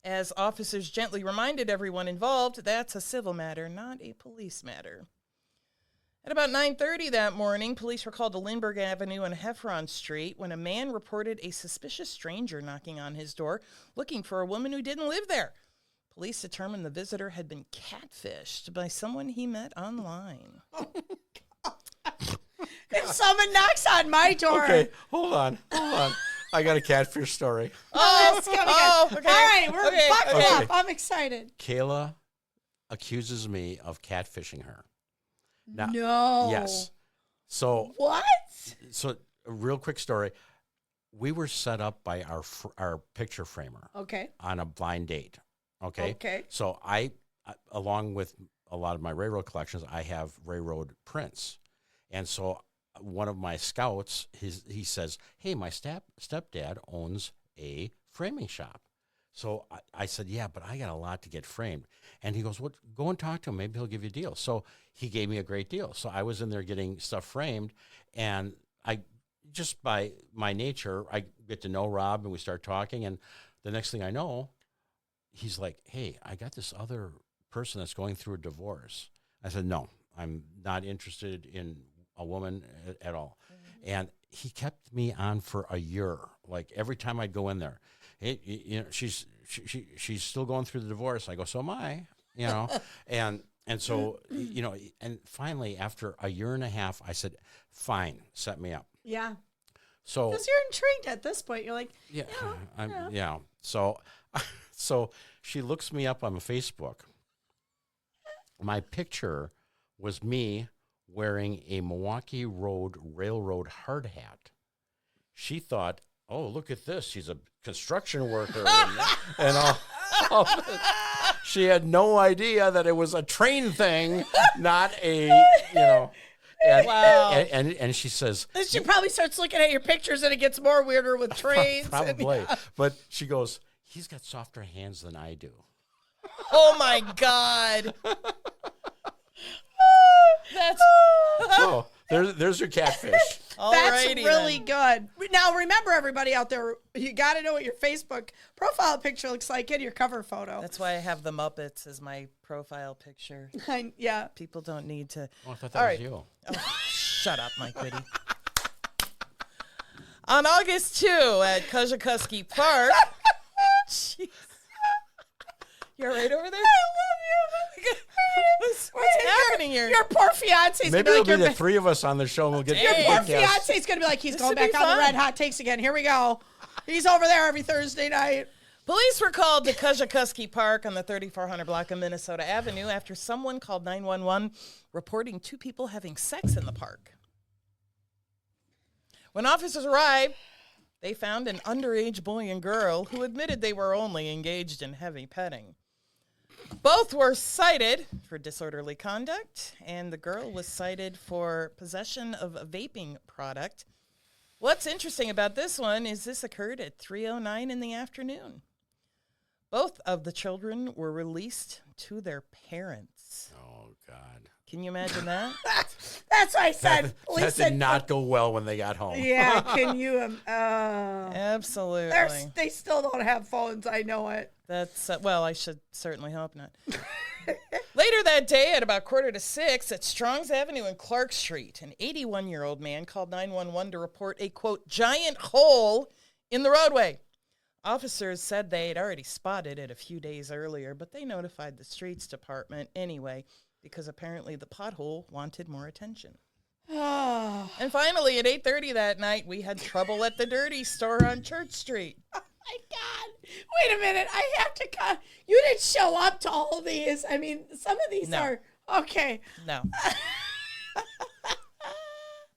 As officers gently reminded everyone involved, that's a civil matter, not a police matter. At about 9:30 that morning, police were called to Lindbergh Avenue and Heffron Street when a man reported a suspicious stranger knocking on his door looking for a woman who didn't live there. Police determined the visitor had been catfished by someone he met online.
If someone knocks on my door.
Okay, hold on. I got a catfish story.
That's coming in.
okay.
All right, we're
Okay,
buckled
okay.
up. I'm excited.
Kayla accuses me of catfishing her. Now,
No.
Yes. So
What?
a real quick story. We were set up by our picture framer
Okay.
on a blind date. Okay.
Okay.
So I along with a lot of my railroad collections, I have railroad prints. And so one of my scouts, he says, hey, my stepdad owns a framing shop. So I said, yeah, but I got a lot to get framed. And he goes, well, go and talk to him. Maybe he'll give you a deal. So he gave me a great deal. So I was in there getting stuff framed, and just by my nature, I get to know Rob and we start talking. And the next thing I know, he's like, hey, I got this other person that's going through a divorce. I said, no, I'm not interested in a woman at all. Mm-hmm. And he kept me on for a year. Like every time I'd go in there, she's still going through the divorce. I go, so am I, and so, and finally after a year and a half, I said, fine, set me up.
Yeah.
So,
because you're intrigued at this point. You're like,
So she looks me up on Facebook. My picture was me wearing a Milwaukee Railroad hard hat. She thought, oh, look at this. She's a construction worker. and all she had no idea that it was a train thing, not a, And,
wow.
And she says...
Then she probably starts looking at your pictures and it gets more weirder with trains.
Probably. But she goes, he's got softer hands than I do.
Oh, my God. That's...
Oh, there's your catfish.
That's really good. Now, remember, everybody out there, you got to know what your Facebook profile picture looks like in your cover photo.
That's why I have the Muppets as my profile picture.
Yeah.
People don't need to.
Oh, I thought that was you.
Oh, shut up, Mike Witte. On August 2 at Kosciuszko Park. Jeez. You're right over there?
I love you.
What's happening here?
Your poor fiance's
Maybe
gonna
it'll
be like
be the three of us on the show and we'll get
your poor
podcast.
fiance's going to be like, he's going back on the Red Hot Takes again. Here we go. He's over there every Thursday night.
Police were called to Kosciuszko Park on the 3400 block of Minnesota Avenue after someone called 911 reporting two people having sex in the park. When officers arrived, they found an underage boy and girl who admitted they were only engaged in heavy petting. Both were cited for disorderly conduct, and the girl was cited for possession of a vaping product. What's interesting about this one is this occurred at 3:09 in the afternoon. Both of the children were released to their parents.
Oh, God.
Can you imagine that?
That's what I said.
That did not go well when they got home.
Yeah, can you?
Absolutely.
They still don't have phones. I know it.
That's, well, I should certainly hope not. Later that day at about 5:45 at Strongs Avenue and Clark Street, an 81-year-old man called 911 to report a, quote, giant hole in the roadway. Officers said they had already spotted it a few days earlier, but they notified the streets department anyway because apparently the pothole wanted more attention. And finally, at 8:30 that night, we had trouble at the Dirty Store on Church Street.
Oh, my God. Wait a minute. I have to cut. You didn't show up to all of these. I mean, some of these are... Okay.
No.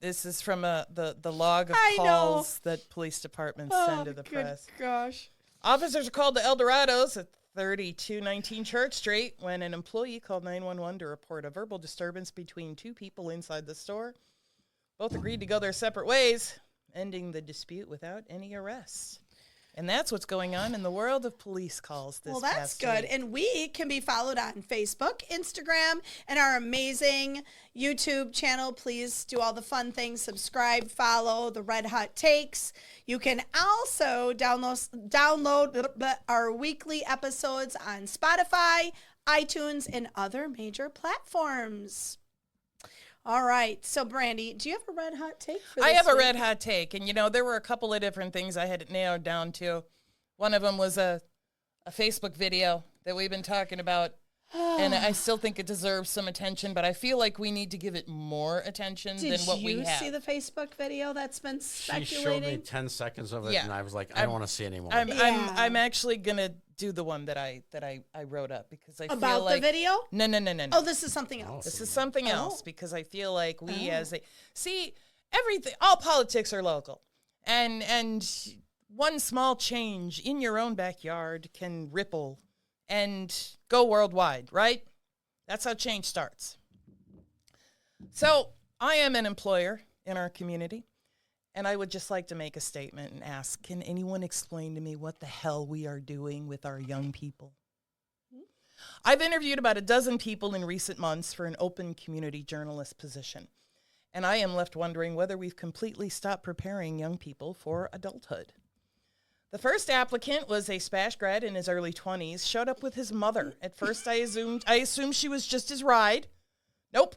This is from the log of calls that police departments send to the press.
Gosh.
Officers are called to El Dorados at 3219 Church Street when an employee called 911 to report a verbal disturbance between two people inside the store. Both agreed to go their separate ways, ending the dispute without any arrests. And that's what's going on in the world of police calls this past week. Well, that's good.
And we can be followed on Facebook, Instagram, and our amazing YouTube channel. Please do all the fun things. Subscribe, follow the Rad Hot Takes. You can also download our weekly episodes on Spotify, iTunes, and other major platforms. All right. So, Brandy, do you have a red hot take for this
I have
week?
a red hot take. And, there were a couple of different things I had it narrowed down to. One of them was a Facebook video that we've been talking about. And I still think it deserves some attention, but I feel like we need to give it more attention than what we have.
Did you see the Facebook video that's been speculating?
She showed me 10 seconds of it, and I was like, I don't want to see anymore.
I'm actually going to do the one that I wrote up because I feel like...
About the video?
No.
Oh, this is something else.
This is something else because I feel like we as a... See, everything, all politics are local. And one small change in your own backyard can ripple and go worldwide, right? That's how change starts. So I am an employer in our community, and I would just like to make a statement and ask, can anyone explain to me what the hell we are doing with our young people? I've interviewed about a dozen people in recent months for an open community journalist position. And I am left wondering whether we've completely stopped preparing young people for adulthood. The first applicant was a SPASH grad in his early 20s, showed up with his mother. At first, I assumed she was just his ride. Nope.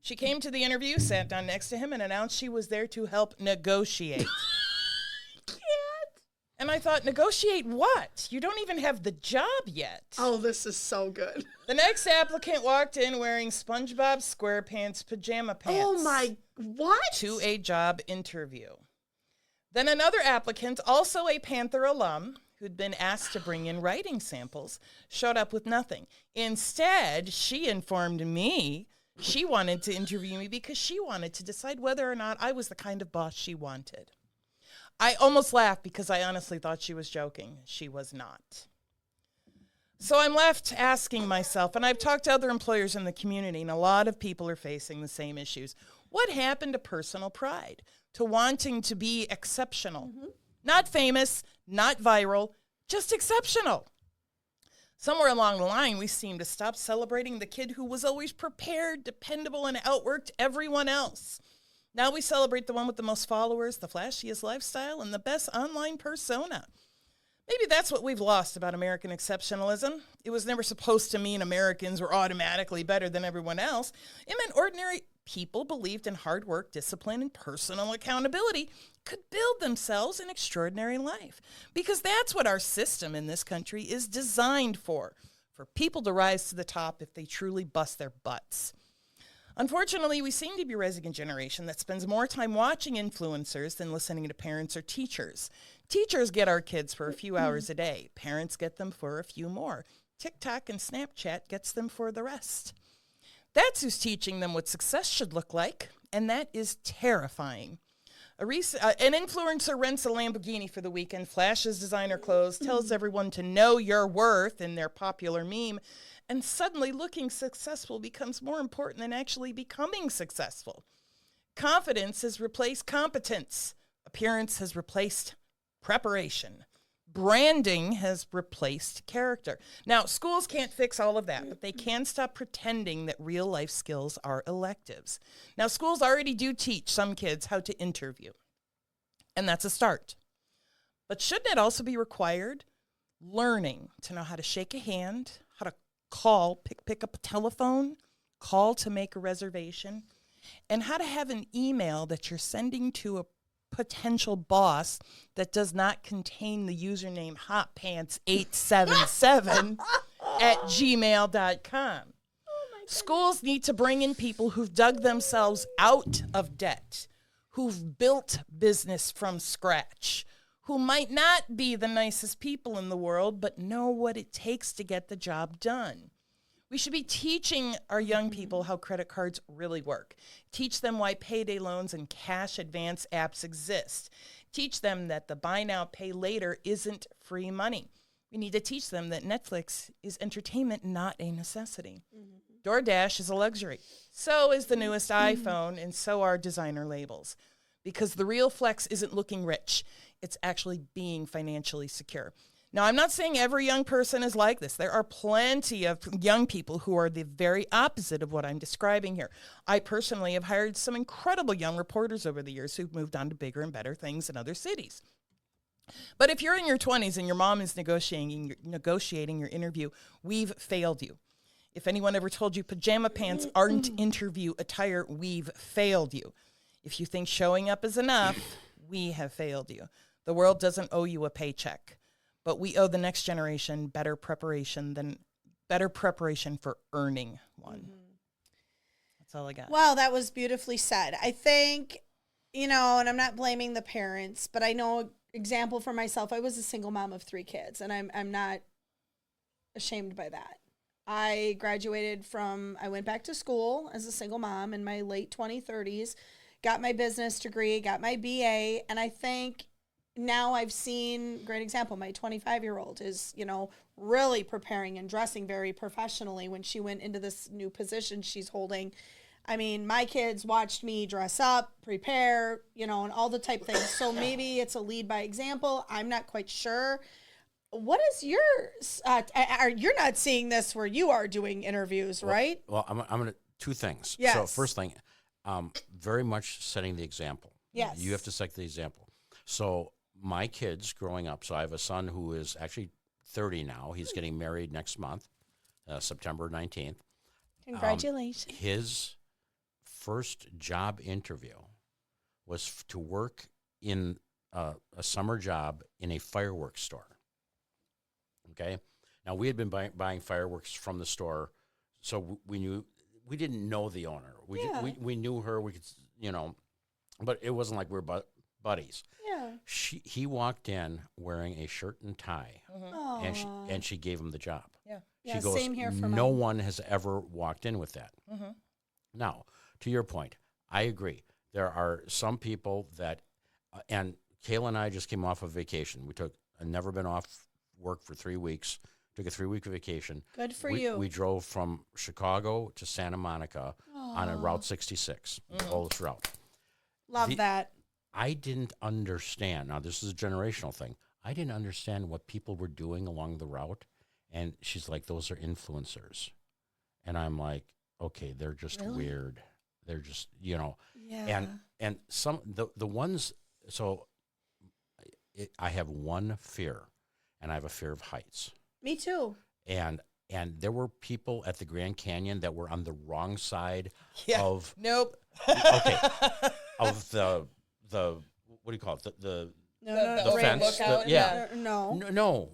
She came to the interview, sat down next to him, and announced she was there to help negotiate. And I thought, negotiate what? You don't even have the job yet.
Oh, this is so good.
The next applicant walked in wearing SpongeBob SquarePants pajama pants.
Oh my, what?
To a job interview. Then another applicant, also a Panther alum, who'd been asked to bring in writing samples, showed up with nothing. Instead, she informed me she wanted to interview me because she wanted to decide whether or not I was the kind of boss she wanted. I almost laughed because I honestly thought she was joking. She was not. So I'm left asking myself, and I've talked to other employers in the community, and a lot of people are facing the same issues. What happened to personal pride, to wanting to be exceptional? Mm-hmm. Not famous, not viral, just exceptional. Somewhere along the line, we seem to stop celebrating the kid who was always prepared, dependable, and outworked everyone else. Now we celebrate the one with the most followers, the flashiest lifestyle, and the best online persona. Maybe that's what we've lost about American exceptionalism. It was never supposed to mean Americans were automatically better than everyone else. It meant ordinary people believed in hard work, discipline, and personal accountability could build themselves an extraordinary life. Because that's what our system in this country is designed for people to rise to the top if they truly bust their butts. Unfortunately, we seem to be raising a generation that spends more time watching influencers than listening to parents or teachers. Teachers get our kids for a few hours a day. Parents get them for a few more. TikTok and Snapchat gets them for the rest. That's who's teaching them what success should look like, and that is terrifying. An influencer rents a Lamborghini for the weekend, flashes designer clothes, tells everyone to know your worth in their popular meme, and suddenly looking successful becomes more important than actually becoming successful. Confidence has replaced competence. Appearance has replaced preparation. Branding has replaced character. Now, schools can't fix all of that, but they can stop pretending that real life skills are electives. Now, schools already do teach some kids how to interview, and that's a start. But shouldn't it also be required? Learning to know how to shake a hand, how to call, pick up a telephone, call to make a reservation, and how to have an email that you're sending to a potential boss that does not contain the username hotpants877 at gmail.com. Schools need to bring in people who've dug themselves out of debt, who've built business from scratch, who might not be the nicest people in the world, but know what it takes to get the job done. We should be teaching our young people how credit cards really work. Teach them why payday loans and cash advance apps exist. Teach them that the buy now, pay later isn't free money. We need to teach them that Netflix is entertainment, not a necessity. Mm-hmm. DoorDash is a luxury. So is the newest iPhone, and so are designer labels. Because the real flex isn't looking rich. It's actually being financially secure. Now, I'm not saying every young person is like this. There are plenty of young people who are the very opposite of what I'm describing here. I personally have hired some incredible young reporters over the years who've moved on to bigger and better things in other cities. But if you're in your 20s and your mom is negotiating your interview, we've failed you. If anyone ever told you pajama pants aren't interview attire, we've failed you. If you think showing up is enough, we have failed you. The world doesn't owe you a paycheck. But we owe the next generation better preparation for earning one. Mm-hmm. That's all I got.
Well, that was beautifully said. I think, and I'm not blaming the parents, but I know, example for myself, I was a single mom of 3 kids, and I'm not ashamed by that. I went back to school as a single mom in my late 20s, 30s, got my business degree, got my BA, and I think now I've seen, great example, my 25-year-old is, really preparing and dressing very professionally when she went into this new position she's holding. I mean, my kids watched me dress up, prepare, and all the type things. So maybe it's a lead by example. I'm not quite sure. What is yours? You're not seeing this where you are doing interviews, right?
Well, I'm going to, 2 things.
Yes.
So first thing, very much setting the example.
Yes.
You have to set the example. So my kids growing up, so I have a son who is actually 30 now. He's getting married next month, September 19th.
Congratulations.
His first job interview was to work in a summer job in a fireworks store. Okay? Now, we had been buying fireworks from the store, so we didn't know the owner. We knew her, we could, but it wasn't like we were buddies.
Yeah.
He walked in wearing a shirt and tie, and she gave him the job.
Yeah,
She goes,
same here for
no
mine.
one has ever walked in with that. Now, to your point, I agree. There are some people that, and Kayla and I just came off of vacation. I've never been off work for 3 weeks. Took a 3-week vacation.
Good for you.
We drove from Chicago to Santa Monica on a Route 66, the oldest route.
Love that.
I didn't understand. Now, this is a generational thing. I didn't understand what people were doing along the route. And she's like, those are influencers. And I'm like, okay, they're just weird. They're just,
Yeah.
And some, the ones, so I have one fear, and I have a fear of heights.
Me too.
And there were people at the Grand Canyon that were on the wrong side of
Nope.
of the what do you call it? The
No.
fence.
lookout,
No.
No.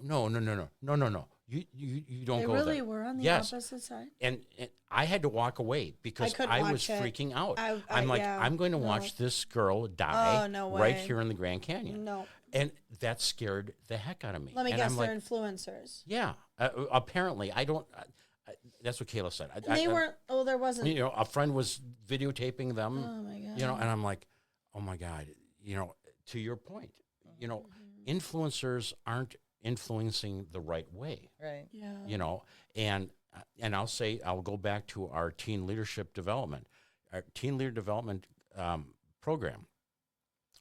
You don't
They
go
really
there.
were on the
Yes.
opposite side.
And I had to walk away because
couldn't
I was
watch it.
freaking out.
I'm
like, I'm going to watch this girl die
Oh, no
right
way.
here in the Grand Canyon.
No.
And that scared the heck out of me.
Let me
and
guess,
I'm
they're
like,
influencers.
yeah. Apparently, I don't. That's what Kayla said.
They weren't. Oh, there wasn't.
A friend was videotaping them.
Oh my god.
And I'm like, oh my God. To your point, influencers aren't influencing the right way.
Right.
Yeah.
And I'll go back to our teen leadership development, our teen leader development program.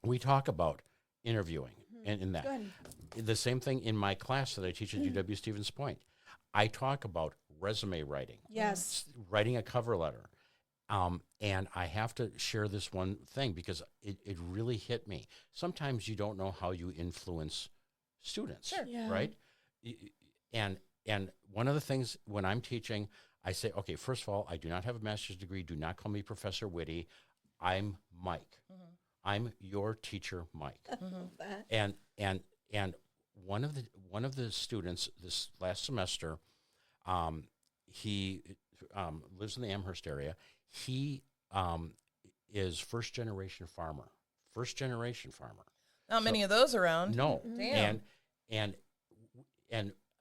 We talk about interviewing in that.
Good.
The same thing in my class that I teach at UW Stevens Point. I talk about resume writing.
Yes.
Writing a cover letter. And I have to share this one thing because it really hit me. Sometimes you don't know how you influence students,
Yeah.
right? And one of the things when I'm teaching, I say, okay, first of all, I do not have a master's degree. Do not call me Professor Witte. I'm Mike. I'm your teacher, Mike. And one of the students this last semester, he lives in the Amherst area. He is first generation farmer.
Not many of those around.
No.
Damn.
And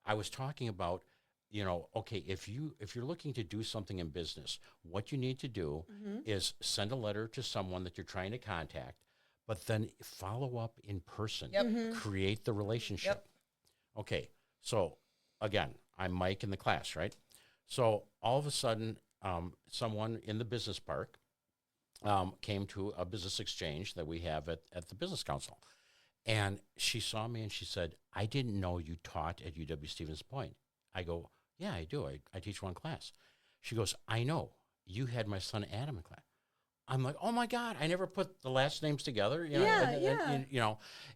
I was talking about, okay, if you're looking to do something in business, what you need to do is send a letter to someone that you're trying to contact, but then follow up in person. Create the relationship. Okay. So again, I'm Mike in the class, right? So all of a sudden, someone in the business park came to a business exchange that we have at the Business Council. And she saw me and she said, I didn't know you taught at UW Stevens Point. I go, yeah, I do. I teach one class. She goes, I know. You had my son Adam in class. I'm like, oh my God, I never put the last names together.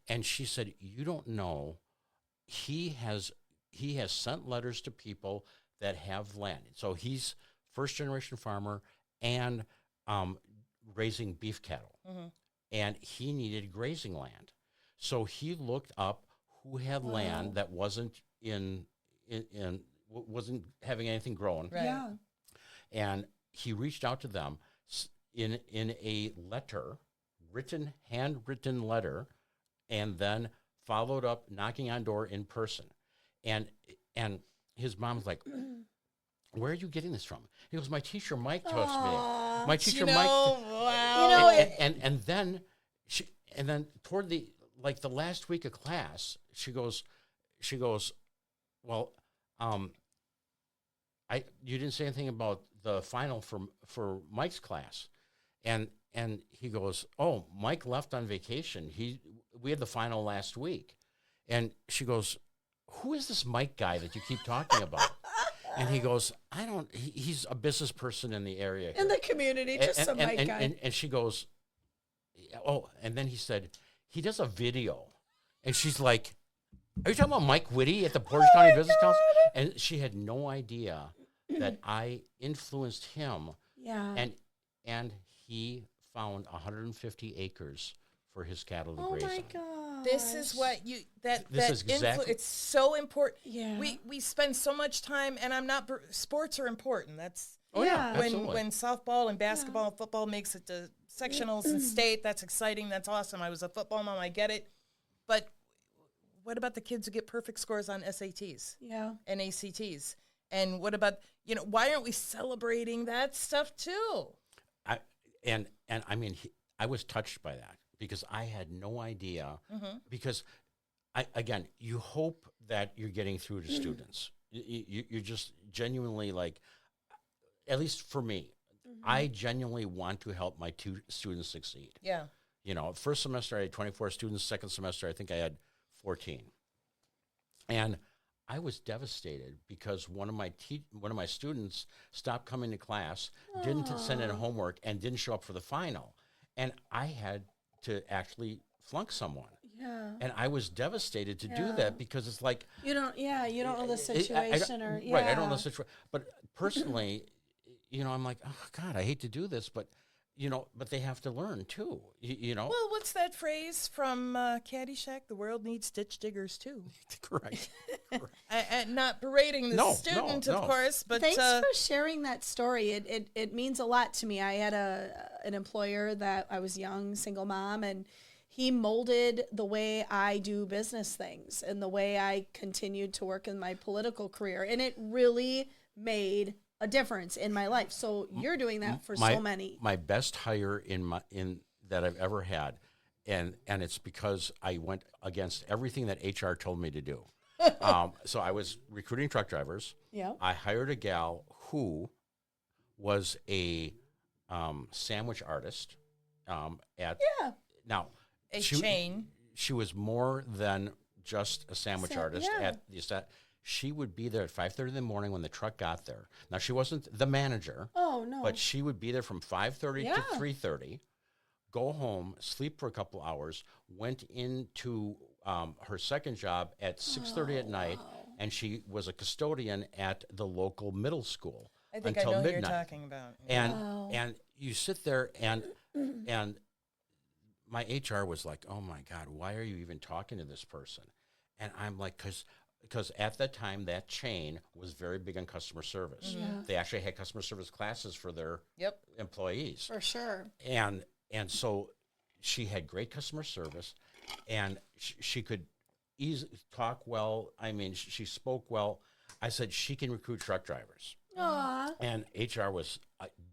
And she said, you don't know. He has sent letters to people that have land. So he's first generation farmer and raising beef cattle. And he needed grazing land. So he looked up who had land that wasn't wasn't having anything growing.
Right.
Yeah.
And he reached out to them in a letter, handwritten letter, and then followed up knocking on door in person. And his mom's like, where are you getting this from? He goes, my teacher Mike taught me. My teacher Mike.
Wow.
And then toward the last week of class, she goes, well, you didn't say anything about the final for Mike's class. And he goes, oh, Mike left on vacation. We had the final last week. And she goes, who is this Mike guy that you keep talking about? And he goes, he's a business person in the area.
In the community, just some Mike guy.
And she goes, oh, and then he said, he does a video. And she's like, are you talking about Mike Witte at the Portage County Business Council? And she had no idea that I influenced him.
Yeah.
And he found 150 acres for his cattle to graze on.
Oh my God.
This is what
This is exactly.
It's so important.
Yeah.
We spend so much time, and sports are important. That's
absolutely.
when softball and basketball and football makes it to sectionals and state. That's exciting. That's awesome. I was a football mom. I get it. But what about the kids who get perfect scores on SATs?
Yeah.
And ACTs? And what about, why aren't we celebrating that stuff too?
I was touched by that because I had no idea. Because, you hope that you're getting through to students. You're just genuinely like, at least for me, I genuinely want to help my two students succeed.
Yeah.
First semester I had 24 students. Second semester I think I had 14. And I was devastated because one of my students stopped coming to class, didn't send in homework, and didn't show up for the final. And I had to actually flunk someone.
Yeah.
And I was devastated to do that because it's like
you don't know the situation
right. I don't know the situation. But personally, I'm like, oh God, I hate to do this, but but they have to learn too.
Well, what's that phrase from Caddyshack? The world needs ditch diggers too.
Correct.
And not berating the student, of course, but
thanks for sharing that story. It means a lot to me. I had an employer that I was young, single mom, and he molded the way I do business things and the way I continued to work in my political career, and it really made a difference in my life. So you're doing that for so many.
My best hire in that I've ever had, and it's because I went against everything that HR told me to do. So I was recruiting truck drivers.
Yeah.
I hired a gal who was a sandwich artist. Now
chain.
She was more than just a sandwich artist at the estate. She would be there at 5:30 in the morning when the truck got there. Now, she wasn't the manager.
Oh, no.
But she would be there from 5:30 to 3:30, go home, sleep for a couple hours, went into her second job at 6:30 at night, and she was a custodian at the local middle school
I think
until
I know
midnight.
who you're talking about.
And you sit there, and my HR was like, oh, my God, why are you even talking to this person? And I'm like, because at that time, that chain was very big on customer service.
Yeah.
They actually had customer service classes for their employees.
For sure.
And so she had great customer service, and she could easily talk well. I mean, she spoke well. I said she can recruit truck drivers.
Aww.
And HR was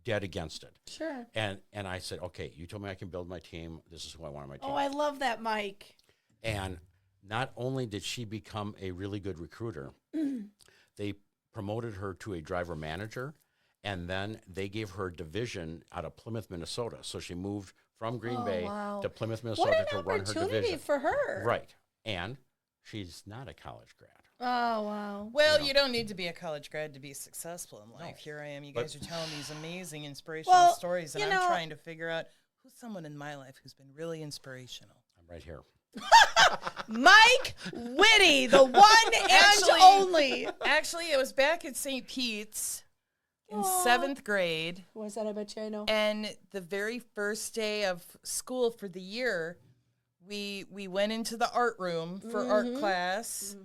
dead against it.
Sure.
And I said, okay, you told me I can build my team. This is who I want on my team.
Oh, I love that, Mike.
And not only did she become a really good recruiter, they promoted her to a driver manager, and then they gave her a division out of Plymouth, Minnesota. So she moved from Green Bay to Plymouth, Minnesota to run her division.
What an opportunity for her.
Right. And she's not a college grad.
Oh, wow.
Well, you don't need to be a college grad to be successful in life. Here I am. You guys are telling these amazing inspirational stories, and I'm trying to figure out who's someone in my life who's been really inspirational.
I'm right here.
Mike Witte, the one and only.
Actually, it was back at St. Pete's in 7th grade.
Who was that? I bet you I know.
And the very first day of school for the year, we went into the art room for art class,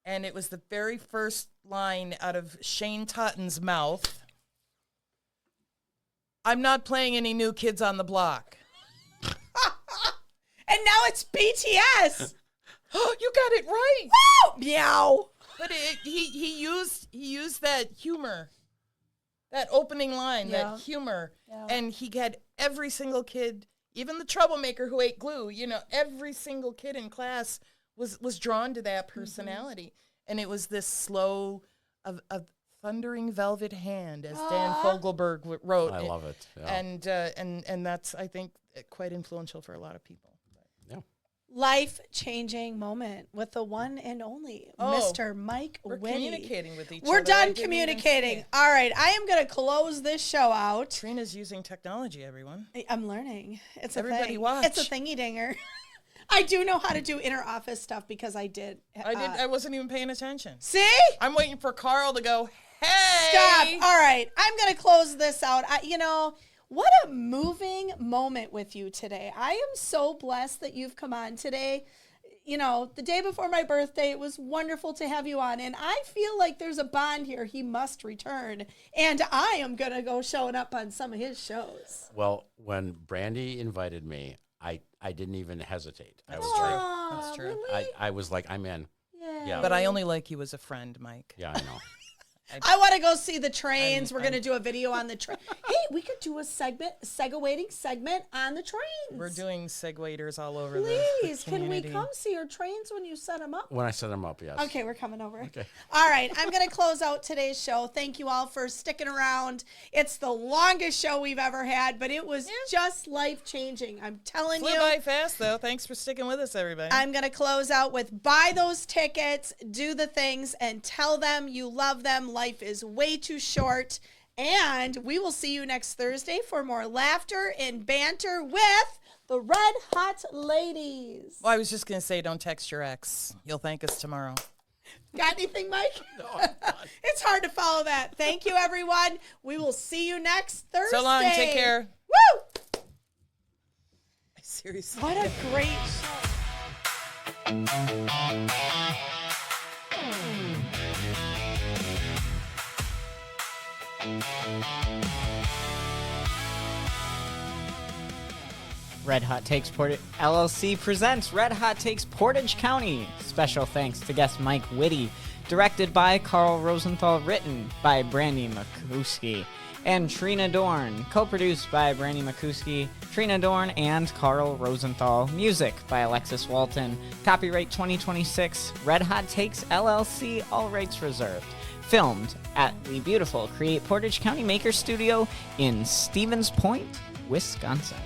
and it was the very first line out of Shane Totten's mouth. I'm not playing any New Kids on the Block.
And now it's BTS.
Oh, you got it right.
Woo! Meow.
But he used that humor, that opening line, that humor, and he had every single kid, even the troublemaker who ate glue. Every single kid in class was drawn to that personality, and it was this slow, a thundering velvet hand, as Dan Fogelberg wrote.
I love it. Yeah.
And that's, I think, quite influential for a lot of people.
life-changing moment with the one and only Mr. Mike Witte.
We're communicating with each other.
We're done communicating. All right, I am going to close this show out.
Trina's using technology, everyone.
I'm learning. It's a
Everybody
thing.
watch.
It's a thingy-dinger. I do know how to do inter-office stuff because I did.
I wasn't even paying attention.
See?
I'm waiting for Carl to go, hey!
Stop. All right, I'm going to close this out. What a moving moment with you today. I am so blessed that you've come on today. The day before my birthday, it was wonderful to have you on. And I feel like there's a bond here. He must return. And I am going to go showing up on some of his shows.
Well, when Brandy invited me, I didn't even hesitate.
That's true.
Really?
I was like, I'm in. Yeah.
But I only like you as a friend, Mike.
Yeah, I know.
I want to go see the trains. We're going to do a video on the train. Hey, we could do a segueing segment on the trains.
We're doing segwaters all over
Please,
the
can we
community.
come see your trains when you set them up?
When I set them up, yes.
Okay, we're coming over.
Okay.
All right, I'm going to close out today's show. Thank you all for sticking around. It's the longest show we've ever had, but it was just life-changing. I'm telling you.
Flew by fast, though. Thanks for sticking with us, everybody.
I'm going to close out with buy those tickets, do the things, and tell them you love them. Life is way too short. And we will see you next Thursday for more laughter and banter with the Red Hot Ladies.
Well, I was just going to say, don't text your ex. You'll thank us tomorrow.
Got anything, Mike?
No, I'm done.
It's hard to follow that. Thank you, everyone. We will see you next Thursday.
So long. Take care.
Woo!
Seriously.
What a great show.
Red Hot Takes LLC presents Red Hot Takes Portage County. Special thanks to guest Mike Witte. Directed by Carl Rosenthal. Written by Brandy McCuskey and Trina Dorn. Co-produced by Brandy McCuskey, Trina Dorn, and Carl Rosenthal. Music by Alexis Walton. Copyright 2026. Red Hot Takes LLC. All rights reserved. Filmed at the beautiful Create Portage County Maker Studio in Stevens Point, Wisconsin.